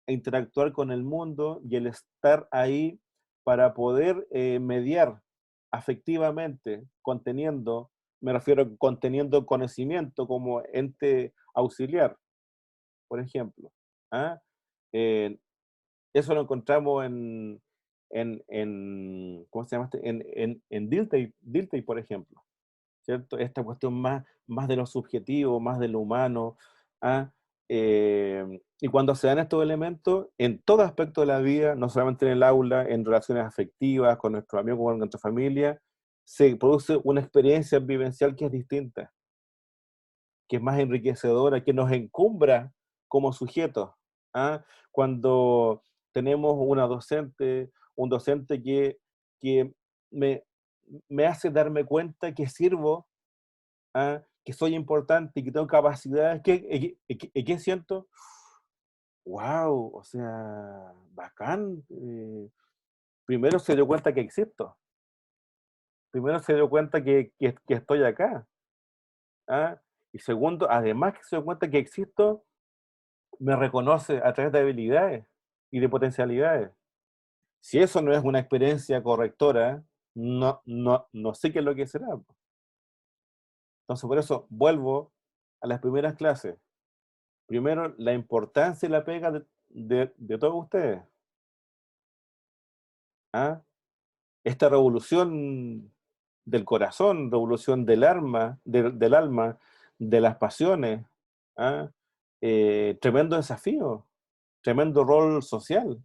interactuar con el mundo y el estar ahí para poder mediar afectivamente, conteniendo, me refiero a conteniendo conocimiento como ente auxiliar, por ejemplo. ¿Ah? Eso lo encontramos ¿cómo se llama este? En Dilthey, por ejemplo. ¿cierto? Esta cuestión más de lo subjetivo, más de lo humano. ¿Ah? Y cuando se dan estos elementos, en todo aspecto de la vida, no solamente en el aula, en relaciones afectivas, con nuestros amigos, con nuestra familia, se produce una experiencia vivencial que es distinta, que es más enriquecedora, que nos encumbra como sujetos. ¿Ah? Cuando tenemos un docente que me hace darme cuenta que sirvo, ¿ah? Que soy importante y que tengo capacidades, ¿qué siento? ¡Wow! O sea, bacán. Primero se dio cuenta que existo. Primero se dio cuenta que estoy acá. ¿Ah? Y segundo, además que se dio cuenta que existo, me reconoce a través de habilidades y de potencialidades. Si eso no es una experiencia correctora, no sé qué es lo que será. Entonces, por eso vuelvo a las primeras clases. Primero, la importancia y la pega de todos ustedes. ¿Ah? Esta revolución del corazón, revolución del alma, del alma, de las pasiones. ¿Ah? Tremendo desafío, tremendo rol social,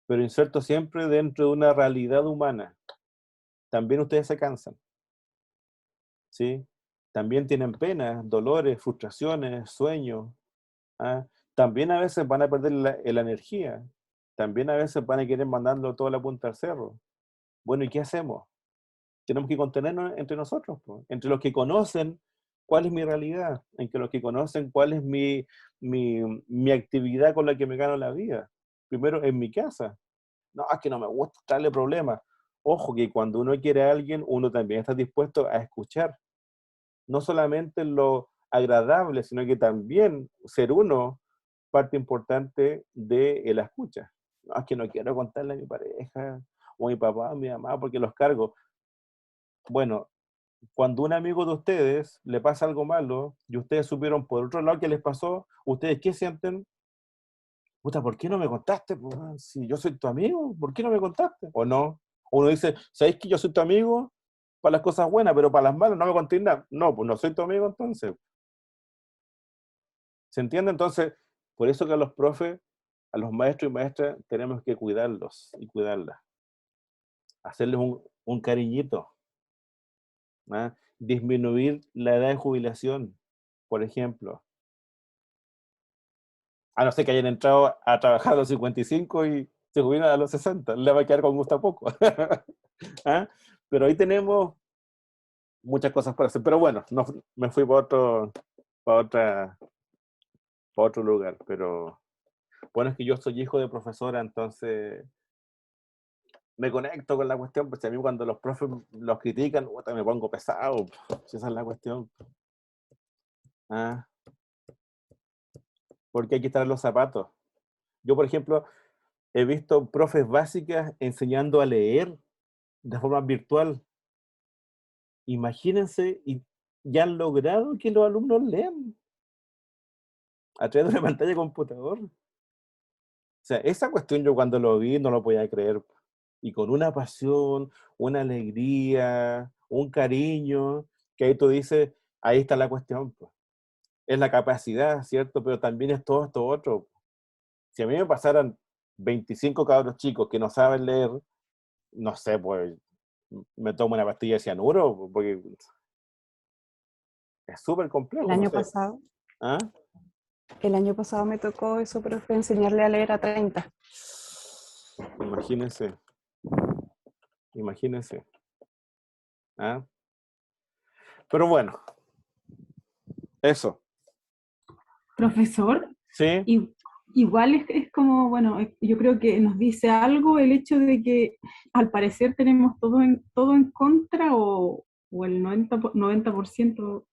pero inserto siempre dentro de una realidad humana. También ustedes se cansan, ¿sí? También tienen penas, dolores, frustraciones, sueños. ¿Ah? También a veces van a perder la energía. También a veces van a querer mandarlo toda la punta al cerro. Bueno, ¿y qué hacemos? Tenemos que contenernos entre nosotros, po. Entre los que conocen cuál es mi realidad, entre los que conocen cuál es mi actividad con la que me gano la vida. Primero, en mi casa. No, es que no me gusta darle problemas. Ojo, que cuando uno quiere a alguien, uno también está dispuesto a escuchar. No solamente lo agradable, sino que también ser uno parte importante de la escucha. No, es que no quiero contarle a mi pareja, o a mi papá, o a mi mamá, porque los cargo. Bueno, cuando un amigo de ustedes le pasa algo malo, y ustedes supieron por otro lado que les pasó, ¿ustedes qué sienten? Puta, ¿por qué no me contaste? Pues, si yo soy tu amigo, ¿por qué no me contaste? ¿O no? O uno dice, ¿sabéis que yo soy tu amigo para las cosas buenas, pero para las malas no me contéis nada? No, pues no soy tu amigo entonces. ¿Se entiende? Entonces, por eso que a los profes, a los maestros y maestras, tenemos que cuidarlos y cuidarlas. Hacerles un cariñito. ¿Ah? Disminuir la edad de jubilación, por ejemplo. A no ser que hayan entrado a trabajar a los 55 y se jubilan a los 60. Le va a quedar con gusto a poco. ¿Ah? Pero ahí tenemos muchas cosas por hacer. Pero bueno, no, me fui para otro lugar. Pero bueno, es que yo soy hijo de profesora, entonces me conecto con la cuestión, pues a mí cuando los profes los critican, me pongo pesado, si esa es la cuestión. ¿Ah? Porque hay que estar en los zapatos. Yo, por ejemplo, he visto profes básicas enseñando a leer de forma virtual. Imagínense, y ya han logrado que los alumnos lean a través de una pantalla de computador. O sea, esa cuestión yo cuando lo vi no lo podía creer. Y con una pasión, una alegría, un cariño, que ahí tú dices, ahí está la cuestión. Pues. Es la capacidad, ¿cierto? Pero también es todo esto otro. Si a mí me pasaran 25 cabros chicos que no saben leer, no sé, pues me tomo una pastilla de cianuro, porque es súper complejo. El año no sé. pasado. ¿Ah? El año pasado me tocó eso, profe, enseñarle a leer a 30. Imagínense. Imagínense. ¿Ah? Pero bueno. Eso. Profesor, ¿Sí? igual es como, bueno, yo creo que nos dice algo el hecho de que al parecer tenemos todo en contra o el 90%,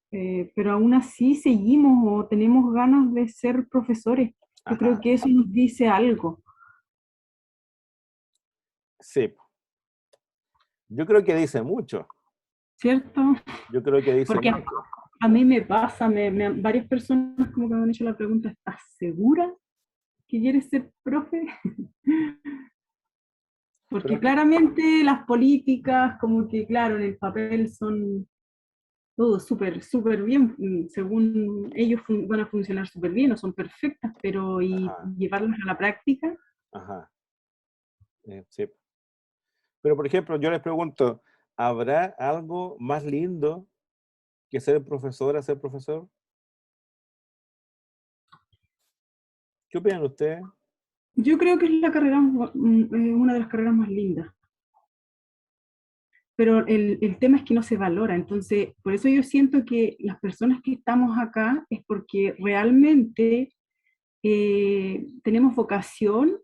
pero aún así seguimos o tenemos ganas de ser profesores. Yo creo que eso nos dice algo. Sí. Yo creo que dice mucho. ¿Cierto? Yo creo que dice Porque mucho. a mí me pasa, varias personas como que me han hecho la pregunta, ¿estás segura que quieres ser profe? Porque claramente las políticas, como que claro, en el papel son todo súper, súper bien. Según ellos van a funcionar súper bien, no son perfectas, pero y Ajá, llevarlas a la práctica. ajá, sí. Pero, por ejemplo, yo les pregunto, ¿habrá algo más lindo que ser profesora, ser profesor? ¿Qué opinan ustedes? Yo creo que es la carrera, una de las carreras más lindas, pero el tema es que no se valora. Entonces, por eso yo siento que las personas que estamos acá es porque realmente tenemos vocación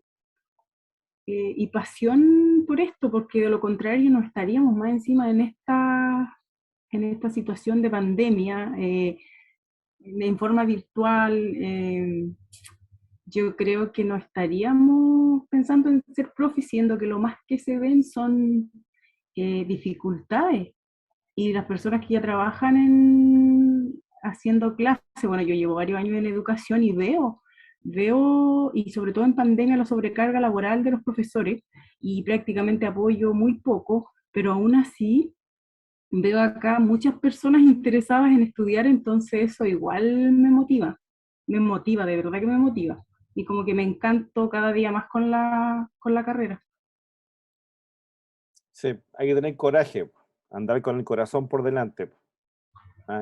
y pasión por esto, porque de lo contrario no estaríamos más encima en esta situación de pandemia, en forma virtual. Yo creo que no estaríamos pensando en ser profe, siendo que lo más que se ven son dificultades. Y las personas que ya trabajan haciendo clases, bueno, yo llevo varios años en educación y veo, y sobre todo en pandemia, la sobrecarga laboral de los profesores, y prácticamente apoyo muy poco, pero aún así veo acá muchas personas interesadas en estudiar, entonces eso igual me motiva, de verdad que me motiva, y como que me encanto cada día más con la carrera. Sí, hay que tener coraje, po, andar con el corazón por delante, po.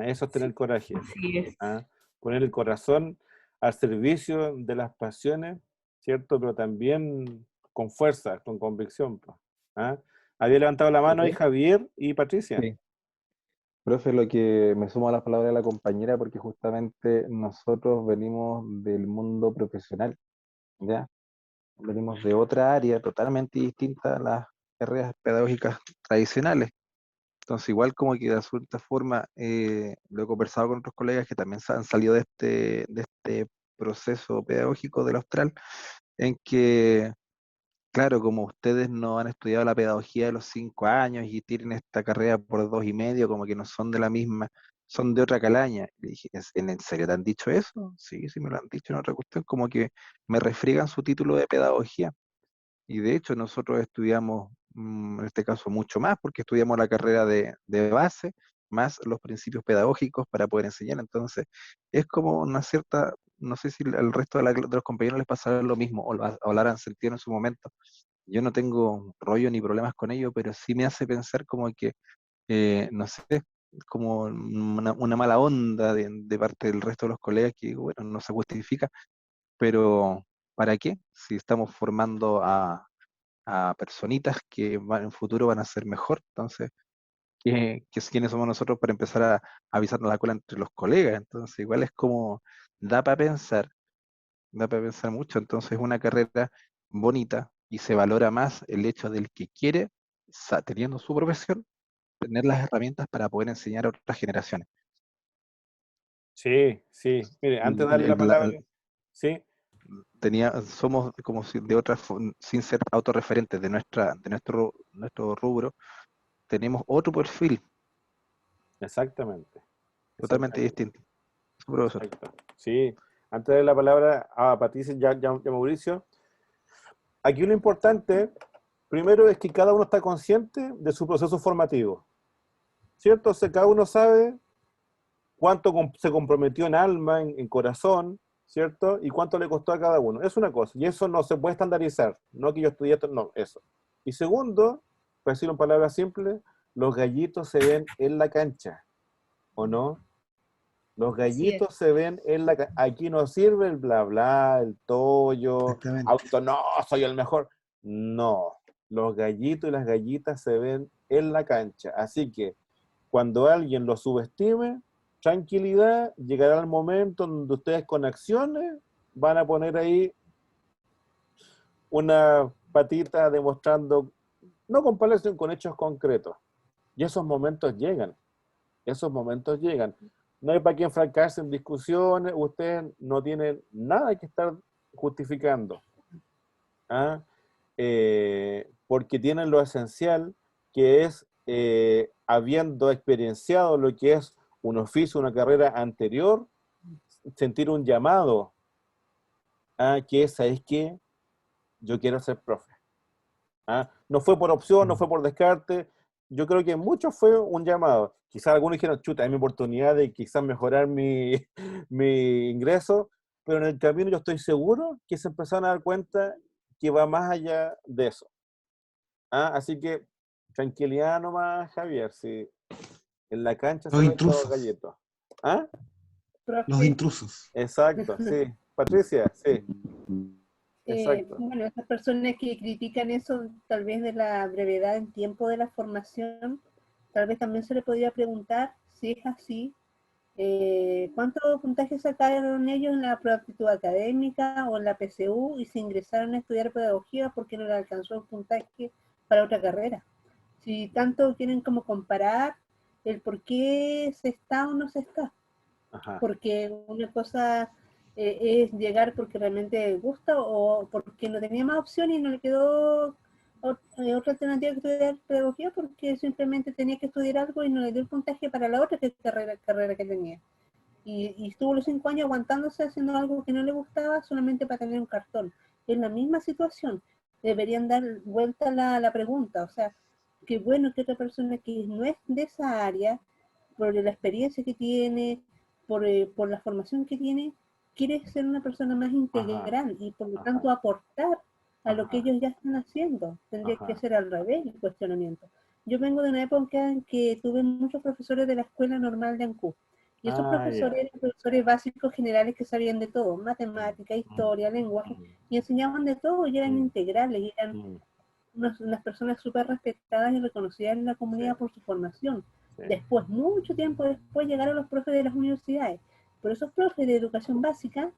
Eso es tener coraje. Así es. Poner el corazón al servicio de las pasiones, ¿cierto? Pero también con fuerza, con convicción, po. Había levantado la mano ahí Profe, Javier y Patricia. sí. Profe, lo que me sumo a las palabras de la compañera, porque justamente nosotros venimos del mundo profesional, ¿ya? Venimos de otra área totalmente distinta a las carreras pedagógicas tradicionales. Entonces, igual como que de cierta forma, lo he conversado con otros colegas que también han salido de este proceso pedagógico del Austral, en que, claro, como ustedes no han estudiado la pedagogía de los 5 años y tienen esta carrera por 2 y medio, como que no son de la misma, son de otra calaña. Le dije, ¿en serio te han dicho eso? Sí, sí me lo han dicho en otra cuestión, como que me refriegan su título de pedagogía. Y de hecho nosotros estudiamos, en este caso, mucho más, porque estudiamos la carrera de base, más los principios pedagógicos para poder enseñar. Entonces, es como una cierta, no sé si al resto de los compañeros les pasará lo mismo o lo harán sentir en su momento. Yo no tengo rollo ni problemas con ello, pero sí me hace pensar como que, no sé, como una mala onda de parte del resto de los colegas que, bueno, no se justifica, pero ¿para qué? Si estamos formando a personitas que en futuro van a ser mejor. Entonces, ¿quiénes somos nosotros para empezar a avisarnos la cola entre los colegas? Entonces, igual es como, da para pensar, da para pensar mucho. Entonces, es una carrera bonita y se valora más el hecho del que quiere, teniendo su profesión, tener las herramientas para poder enseñar a otras generaciones. Sí, sí. Mire, antes de darle la palabra, sí. Somos como de otra, sin ser autorreferentes nuestro rubro, tenemos otro perfil Exactamente. totalmente distinto. Profesor. Exacto. Sí. Antes de darle la palabra a Patricia y a Mauricio, aquí lo importante, primero, es que cada uno está consciente de su proceso formativo, ¿cierto? O sea, cada uno sabe cuánto se comprometió en alma, en corazón, ¿cierto? Y cuánto le costó a cada uno. Es una cosa, y eso no se puede estandarizar, no que yo estudié esto, no, eso. Y segundo, para decirlo en palabras simples, los gallitos se ven en la cancha, ¿o no? Los gallitos se ven en la cancha. Aquí no sirve el bla bla, el tollo, auto, no, soy el mejor. No, los gallitos y las gallitas se ven en la cancha. Así que cuando alguien los subestime, tranquilidad, llegará el momento donde ustedes con acciones van a poner ahí una patita demostrando, no con palabras, sino con hechos concretos. Y esos momentos llegan, esos momentos llegan. No hay para qué enfrancarse en discusiones, ustedes no tienen nada que estar justificando. Porque tienen lo esencial, que es, habiendo experienciado lo que es un oficio, una carrera anterior, sentir un llamado que es, ¿sabes qué? Yo quiero ser profe. No fue por opción, no fue por descarte, yo creo que mucho fue un llamado. Quizás algunos dijeron, chuta, es mi oportunidad de quizás mejorar mi, mi ingreso, pero en el camino yo estoy seguro que se empezaron a dar cuenta que va más allá de eso. ¿Ah? Así que tranquilidad nomás, Javier, si en la cancha se Los ven los intrusos. gallitos. ¿Ah? Los intrusos. Exacto, sí. Patricia, sí. Exacto. Bueno, esas personas que critican eso, tal vez de la brevedad en tiempo de la formación, tal vez también se le podría preguntar, si es así, ¿cuántos puntajes sacaron ellos en la prueba de aptitud académica o en la PSU y si ingresaron a estudiar pedagogía porque no les alcanzó el puntaje para otra carrera? Si tanto quieren como comparar el por qué se está o no se está. Ajá. Porque una cosa es llegar porque realmente gusta o porque no tenía más opción y no le quedó otra alternativa que estudiar pedagogía porque simplemente tenía que estudiar algo y no le dio el puntaje para la otra carrera que tenía. Y estuvo los 5 años aguantándose haciendo algo que no le gustaba solamente para tener un cartón. Es la misma situación. Deberían dar vuelta a la pregunta. O sea, qué bueno que otra persona que no es de esa área, por la experiencia que tiene, por la formación que tiene, quiere ser una persona más integral y por lo tanto aportar a lo que ellos ya están haciendo. Tendría que ser al revés el cuestionamiento. Yo vengo de una época en que tuve muchos profesores de la Escuela Normal de Ancú. Y esos profesores eran profesores básicos generales que sabían de todo, matemática, historia, lenguaje, y enseñaban de todo y eran integrales, y eran unas personas súper respetadas y reconocidas en la comunidad por su formación. Después, mucho tiempo después, llegaron los profes de las universidades. Pero esos profes de educación básica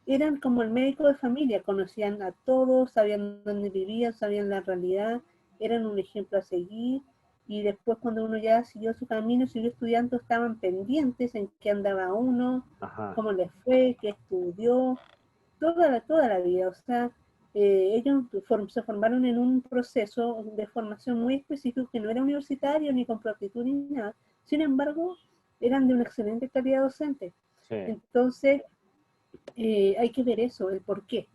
eran como el médico de familia, conocían a todos, sabían dónde vivían, sabían la realidad, eran un ejemplo a seguir. Y después cuando uno ya siguió su camino, siguió estudiando, estaban pendientes en qué andaba uno, cómo les fue, qué estudió, toda la vida. O sea, ellos se formaron en un proceso de formación muy específico que no era universitario ni con aptitud ni nada. Sin embargo, eran de una excelente calidad docente. Sí. Entonces, hay que ver eso, el por qué.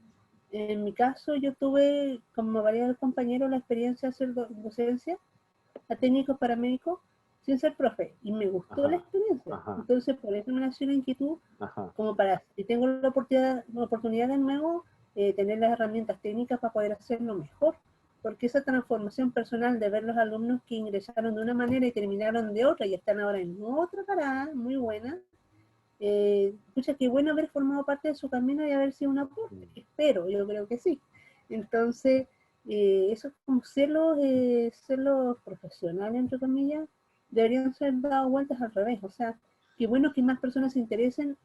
En mi caso, yo tuve, como varios compañeros, la experiencia de hacer docencia a técnicos paramédicos sin ser profe, y me gustó la experiencia. Entonces, por eso me nació la inquietud, como para, si tengo la oportunidad de nuevo, tener las herramientas técnicas para poder hacerlo mejor, porque esa transformación personal de ver los alumnos que ingresaron de una manera y terminaron de otra, y están ahora en otra parada, muy buena, escucha, qué bueno haber formado parte de su camino y haber sido un aporte, espero, yo creo que sí. Entonces, eso es como celos profesionales, entre comillas, deberían ser dados vueltas al revés. O sea, qué bueno que más personas se interesen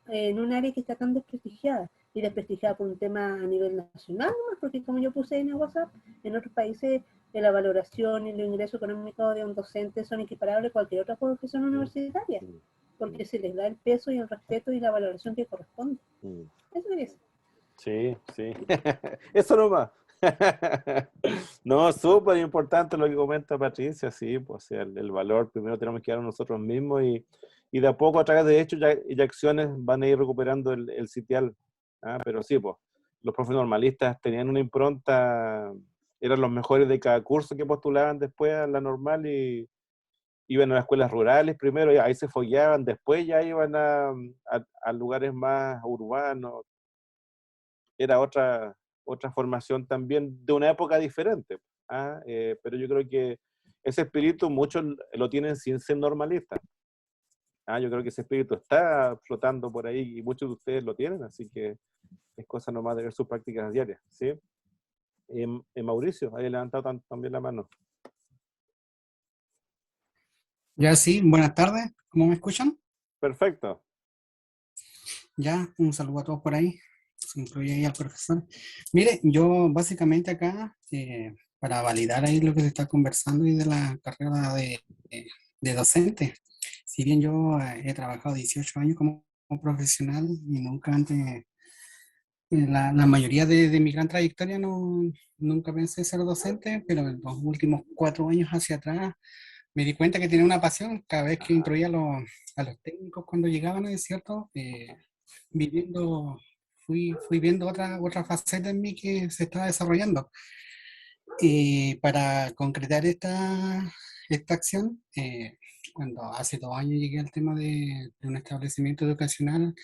en un área que está tan desprestigiada, y desprestigiada por un tema a nivel nacional, ¿no? Porque como yo puse en el WhatsApp, en otros países la valoración y el ingreso económico de un docente son equiparables a cualquier otra profesión universitaria, porque se les da el peso y el respeto y la valoración que corresponde. Eso es. Sí, sí. Eso nomás. No, súper importante lo que comenta Patricia, sí, pues o sea, el valor primero tenemos que dar nosotros mismos y de a poco a través de hechos y acciones van a ir recuperando el sitial. Pero sí, pues los profes normalistas tenían una impronta, eran los mejores de cada curso que postulaban después a la normal y iban a las escuelas rurales primero, y ahí se fogueaban, después ya iban a lugares más urbanos. Era otra formación también de una época diferente. Pero yo creo que ese espíritu muchos lo tienen sin ser normalistas. Yo creo que ese espíritu está flotando por ahí y muchos de ustedes lo tienen, así que es cosa nomás de ver sus prácticas diarias, ¿sí? Mauricio, ahí levantado también la mano. Ya sí, buenas tardes, ¿cómo me escuchan? Perfecto. Ya, un saludo a todos por ahí, se incluye ahí al profesor. Mire, yo básicamente acá, para validar ahí lo que se está conversando y de la carrera de docente, si bien yo he trabajado 18 años como profesional y nunca antes, la mayoría de mi gran trayectoria nunca pensé ser docente, pero en los últimos 4 años hacia atrás me di cuenta que tenía una pasión cada vez que instruía a los técnicos cuando llegaban, ¿es cierto? Fui viendo otra faceta en mí que se estaba desarrollando. Para concretar esta acción, cuando hace 2 años llegué al tema de un establecimiento educacional,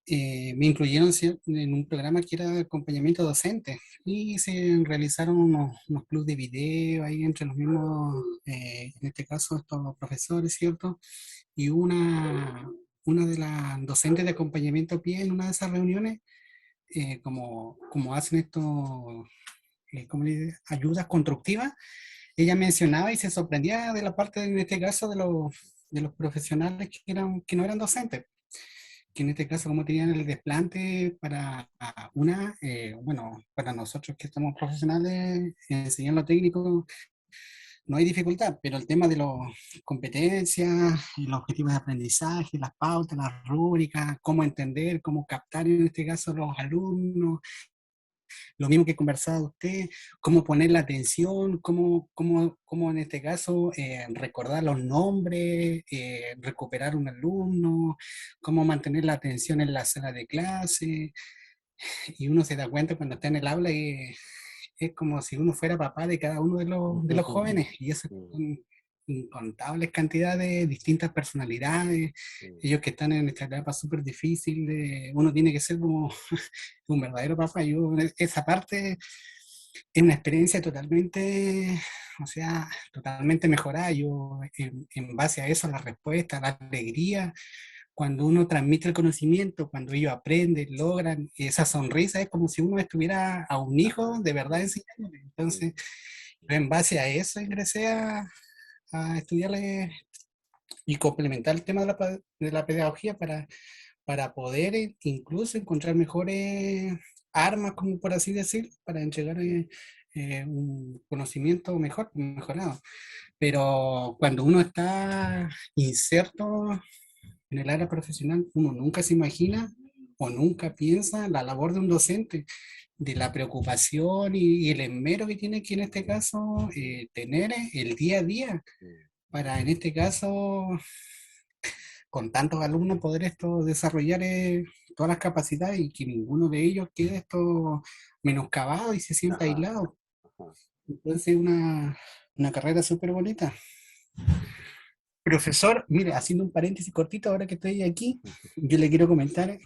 me incluyeron en un programa que era de acompañamiento docente y se realizaron unos clubes de video ahí entre los mismos, en este caso estos profesores, ¿cierto? Y una de las docentes de acompañamiento a pie en una de esas reuniones, como hacen estos, ¿cómo le digo? Ayudas constructivas, ella mencionaba y se sorprendía de la parte, en este caso, de los profesionales que no eran docentes, que en este caso como tenían el desplante para bueno, para nosotros que somos profesionales, enseñar lo técnico, no hay dificultad, pero el tema de las competencias, los objetivos de aprendizaje, las pautas, las rúbricas, cómo entender, cómo captar en este caso los alumnos, lo mismo que conversaba usted, cómo poner la atención, cómo en este caso recordar los nombres, recuperar un alumno, cómo mantener la atención en la sala de clase, y uno se da cuenta cuando está en el aula y es como si uno fuera papá de cada uno de los jóvenes, y eso son incontables cantidades, distintas personalidades, ellos que están en esta etapa súper difícil, uno tiene que ser como un verdadero papá. Esa parte es una experiencia totalmente, o sea, totalmente mejorada. Yo, en base a eso, la respuesta, la alegría, cuando uno transmite el conocimiento, cuando ellos aprenden, logran, esa sonrisa es como si uno estuviera a un hijo de verdad enseñándole. Entonces, yo en base a eso ingresé a estudiarle y complementar el tema de la pedagogía para poder incluso encontrar mejores armas, como por así decir, para entregar un conocimiento mejorado. Pero cuando uno está inserto en el área profesional, uno nunca se imagina o nunca piensa la labor de un docente, de la preocupación y el esmero que tiene que en este caso tener el día a día para en este caso con tantos alumnos poder desarrollar todas las capacidades y que ninguno de ellos quede menoscabado y se sienta aislado. Entonces una carrera súper bonita. Profesor, mire, haciendo un paréntesis cortito ahora que estoy aquí, yo le quiero comentar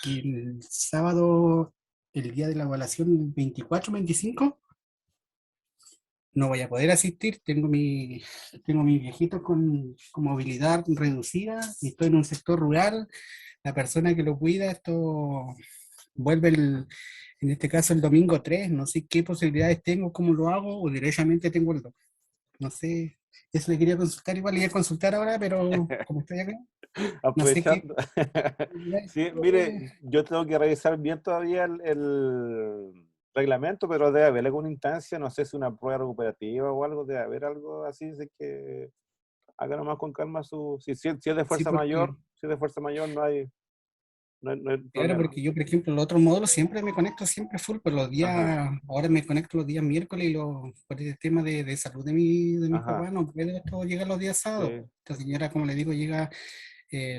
que el sábado, el día de la evaluación 24-25, no voy a poder asistir, tengo mis viejitos con movilidad reducida y estoy en un sector rural, la persona que lo cuida, esto vuelve en este caso el domingo 3, no sé qué posibilidades tengo, cómo lo hago, o directamente tengo el domingo. No sé, eso le quería consultar, igual le iba a consultar ahora, pero como estoy acá, no sé qué. Aprovechando. Sí, mire, yo tengo que revisar bien todavía el reglamento, pero debe haber alguna instancia, no sé si una prueba recuperativa o algo, debe haber algo así, así que haga nomás con calma si es de fuerza mayor, si es de fuerza mayor no hay Claro, problema. porque yo, por ejemplo, los otros módulos siempre me conecto siempre full, pues los días, ahora me conecto los días miércoles y por el tema de salud de mi papá, no puede esto llegar los días sábados. Sí. Esta señora, como le digo, llega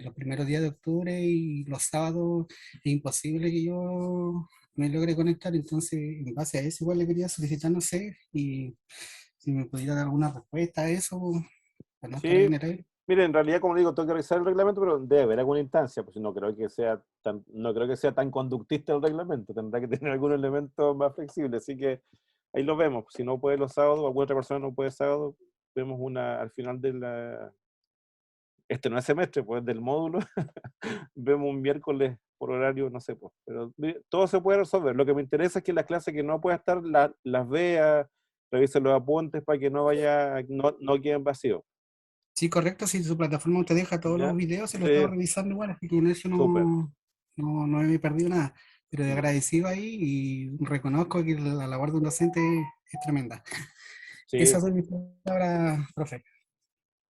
los primeros días de octubre y los sábados es imposible que yo me logre conectar, entonces en base a eso igual le quería solicitar, no sé, y si me pudiera dar alguna respuesta a eso, para no estar ahí Sí, en el aire. mire, en realidad, como digo, tengo que revisar el reglamento, pero debe haber alguna instancia, pues no creo que sea tan conductista el reglamento, tendrá que tener algún elemento más flexible, así que ahí lo vemos. Si no puede los sábados, o alguna otra persona no puede sábado, vemos al final este no es semestre, pues del módulo, vemos un miércoles por horario, no sé, pues, pero mire, todo se puede resolver. Lo que me interesa es que las clases que no pueda estar, las vea, revise los apuntes para que no queden vacíos. Sí, correcto, si su plataforma te deja todos ¿Ya? los videos, se lo Sí. estaba revisando igual, así que en eso Súper. no me he perdido nada, pero de agradecido ahí y reconozco que la labor de un docente es tremenda. Sí. Esas son mis palabras, profe.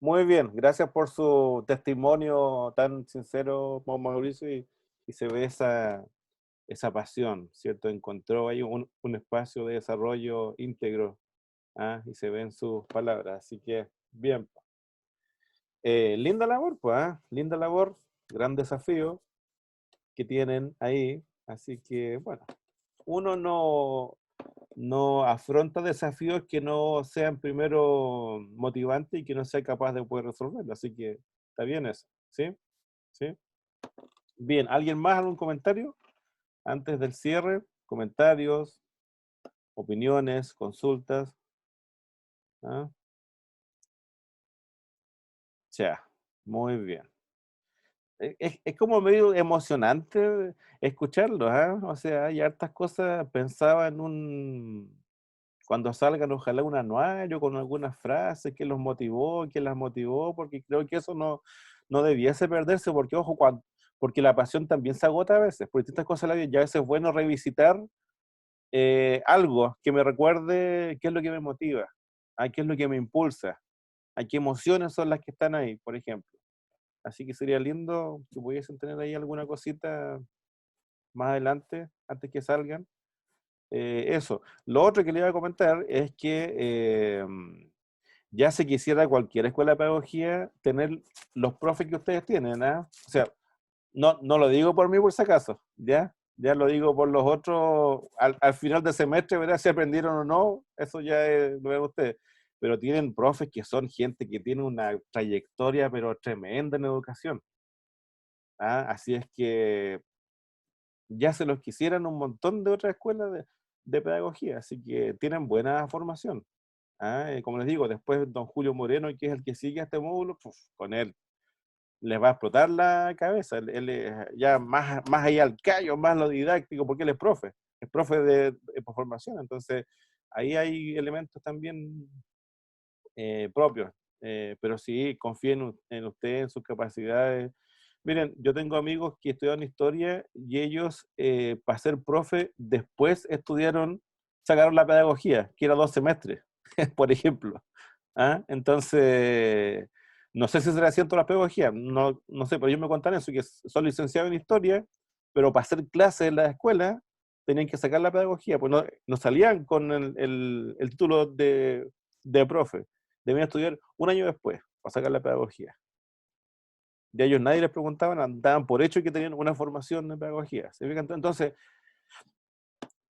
Muy bien, gracias por su testimonio tan sincero, Mauricio, y se ve esa pasión, ¿cierto? Encontró ahí un espacio de desarrollo íntegro, y se ve en sus palabras, así que bien. Linda labor, pues, linda labor, gran desafío que tienen ahí, así que, bueno, uno no afronta desafíos que no sean primero motivantes y que no sea capaz de poder resolverlo. Así que está bien eso, ¿sí? ¿Sí? Bien, ¿alguien más algún comentario? Antes del cierre, comentarios, opiniones, consultas. ¿Ah? Ya, muy bien. Es como medio emocionante escucharlo, ¿ah? O sea, hay hartas cosas, pensaba en cuando salgan, ojalá un anuario con algunas frases, que los motivó, que las motivó, porque creo que eso no debiese perderse, porque ojo, porque la pasión también se agota a veces, por distintas cosas de la vida, y a veces es bueno revisitar algo que me recuerde qué es lo que me motiva, qué es lo que me impulsa, a qué emociones son las que están ahí, por ejemplo. Así que sería lindo que pudiesen tener ahí alguna cosita más adelante, antes que salgan. Eso. Lo otro que le iba a comentar es que ya se quisiera cualquier escuela de pedagogía tener los profes que ustedes tienen, ¿ah? O sea, no lo digo por mí por si acaso, ¿ya? Ya lo digo por los otros, al final del semestre, verá si aprendieron o no, eso ya lo ven ustedes. Pero tienen profes que son gente que tiene una trayectoria, pero tremenda en educación. ¿Ah? Así es que ya se los quisieran un montón de otras escuelas de pedagogía, así que tienen buena formación. ¿Ah? Como les digo, después don Julio Moreno, que es el que sigue este módulo, con él les va a explotar la cabeza. Él es ya más allá al callo, más lo didáctico, porque él es profe de formación, entonces ahí hay elementos también propios. Pero sí, confíen en usted, en sus capacidades. Miren, yo tengo amigos que estudiaron historia y ellos, para ser profe, después sacaron la pedagogía, que era 2 semestres, por ejemplo. ¿Ah? Entonces, no sé si será cierto la pedagogía, no sé, pero ellos me contan eso, que son licenciados en historia, pero para hacer clases en la escuela tenían que sacar la pedagogía, pues no salían con el título de profe, debían estudiar un año después para sacar la pedagogía. De ellos nadie les preguntaba, andaban por hecho que tenían una formación de pedagogía. ¿Se fijan? Entonces,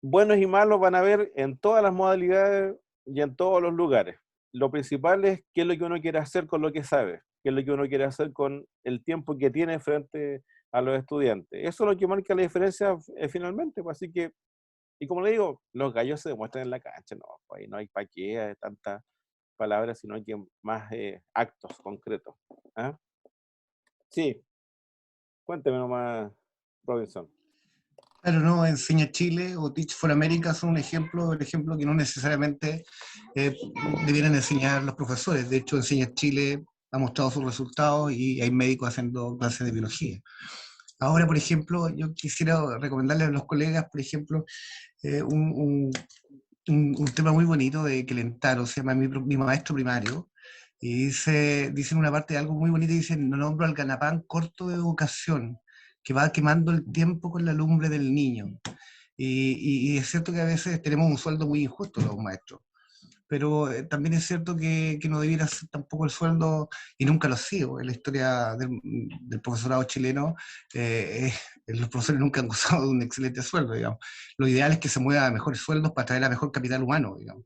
buenos y malos van a haber en todas las modalidades y en todos los lugares. Lo principal es qué es lo que uno quiere hacer con lo que sabe, qué es lo que uno quiere hacer con el tiempo que tiene frente a los estudiantes. Eso es lo que marca la diferencia finalmente. Pues, así que, y como le digo, los gallos se demuestran en la cancha, no, pues ahí no hay para qué tantas palabras, sino hay que más actos concretos. ¿Ah? Sí, cuénteme nomás, Robinson. Claro, no, Enseña Chile o Teach for America son el ejemplo que no necesariamente debieran enseñar los profesores. De hecho, Enseña Chile ha mostrado sus resultados y hay médicos haciendo clases de biología. Ahora, por ejemplo, yo quisiera recomendarle a los colegas, por ejemplo, un tema muy bonito de Kelentaro, se llama Mi Maestro Primario, y dice en una parte algo muy bonito, dice, no nombro al ganapán corto de educación, que va quemando el tiempo con la lumbre del niño. Y es cierto que a veces tenemos un sueldo muy injusto los maestros, pero también es cierto que no debiera ser tampoco el sueldo, y nunca lo ha sido, en la historia del profesorado chileno, los profesores nunca han gozado de un excelente sueldo, digamos. Lo ideal es que se mueva a mejores sueldos para traer a mejor capital humano, digamos.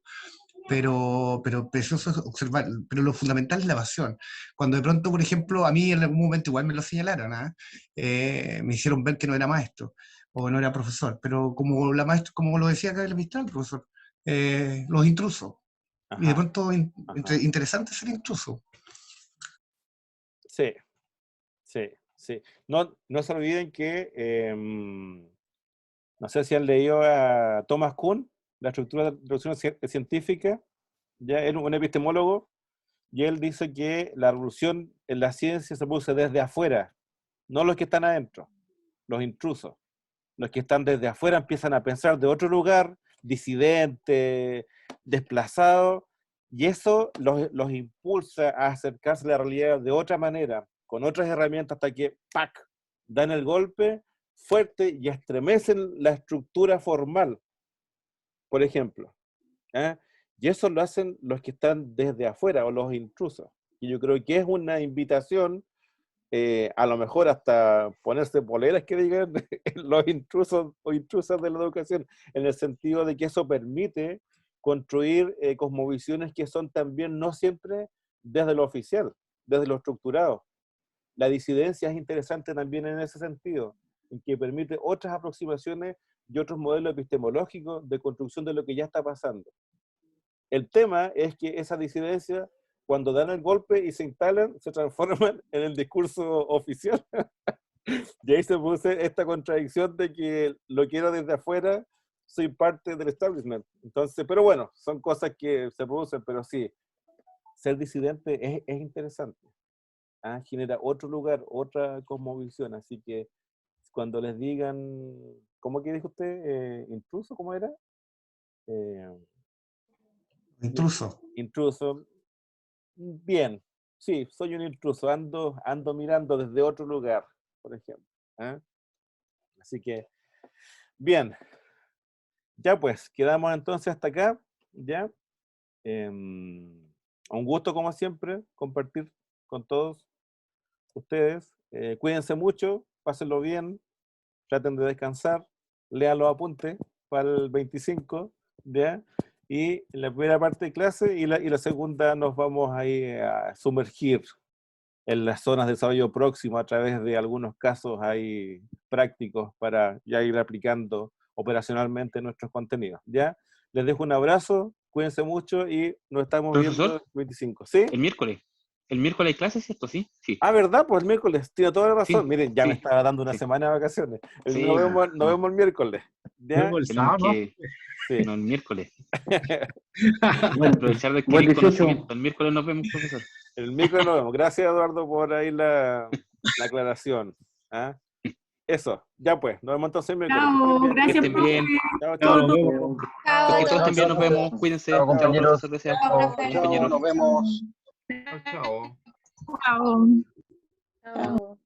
Pero precioso es observar, pero lo fundamental es la pasión. Cuando de pronto, por ejemplo, a mí en algún momento igual me lo señalaron, me hicieron ver que no era maestro o no era profesor, pero como como lo decía acá el Mistral, profesor, los intrusos. Ajá, y de pronto interesante ser intruso. Sí, sí, sí. No se olviden que, no sé si han leído a Thomas Kuhn, la estructura de la revolución científica, ya era un epistemólogo, y él dice que la revolución en la ciencia se produce desde afuera, no los que están adentro, los intrusos. Los que están desde afuera empiezan a pensar de otro lugar, disidente, desplazado, y eso los impulsa a acercarse a la realidad de otra manera, con otras herramientas, hasta que ¡pac!, dan el golpe fuerte y estremecen la estructura formal, por ejemplo. ¿Eh? Y eso lo hacen los que están desde afuera, o los intrusos. Y yo creo que es una invitación a lo mejor hasta ponerse poleras que digan los intrusos o intrusas de la educación, en el sentido de que eso permite construir cosmovisiones que son también no siempre desde lo oficial, desde lo estructurado. La disidencia es interesante también en ese sentido, en que permite otras aproximaciones y otros modelos epistemológicos de construcción de lo que ya está pasando. El tema es que esa disidencia, cuando dan el golpe y se instalan, se transforman en el discurso oficial. Y ahí se produce esta contradicción de que lo quiero desde afuera, soy parte del establishment. Entonces, pero bueno, son cosas que se producen, pero sí, ser disidente es interesante. Genera otro lugar, otra cosmovisión. Así que cuando les digan, ¿cómo que dijo usted? ¿Intruso? ¿Cómo era? Intruso. Intruso. Bien, sí, soy un intruso, ando mirando desde otro lugar, por ejemplo. Así que, bien. Ya pues, quedamos entonces hasta acá, ¿ya? Un gusto como siempre compartir con todos ustedes. Cuídense mucho, pásenlo bien, traten de descansar, lean los apuntes para el 25, ¿ya? Y en la primera parte de clase y la segunda nos vamos ahí a sumergir en las zonas de desarrollo próximo a través de algunos casos ahí prácticos para ya ir aplicando operacionalmente nuestros contenidos, ¿ya? Les dejo un abrazo, cuídense mucho y nos estamos viendo el 25, ¿sí? El miércoles hay clases, ¿cierto? Sí. ¿Verdad? Pues el miércoles, tiene toda la razón. Sí, Miren, ya me estaba dando una semana de vacaciones. Nos vemos el miércoles. ¿Ya? El sábado, sí. No, el miércoles. Bueno, aprovechar de adquirir conocimiento. El miércoles nos vemos, profesor. El miércoles nos vemos. Gracias, Eduardo, por ahí la aclaración. Eso, ya pues, nos vemos entonces el miércoles. Chao, gracias. Que estén bien. Chao. Que todos estén bien, nos vemos. Cuídense. Chao, compañeros. Compañeros. Nos vemos. Chao. Chao. Chao.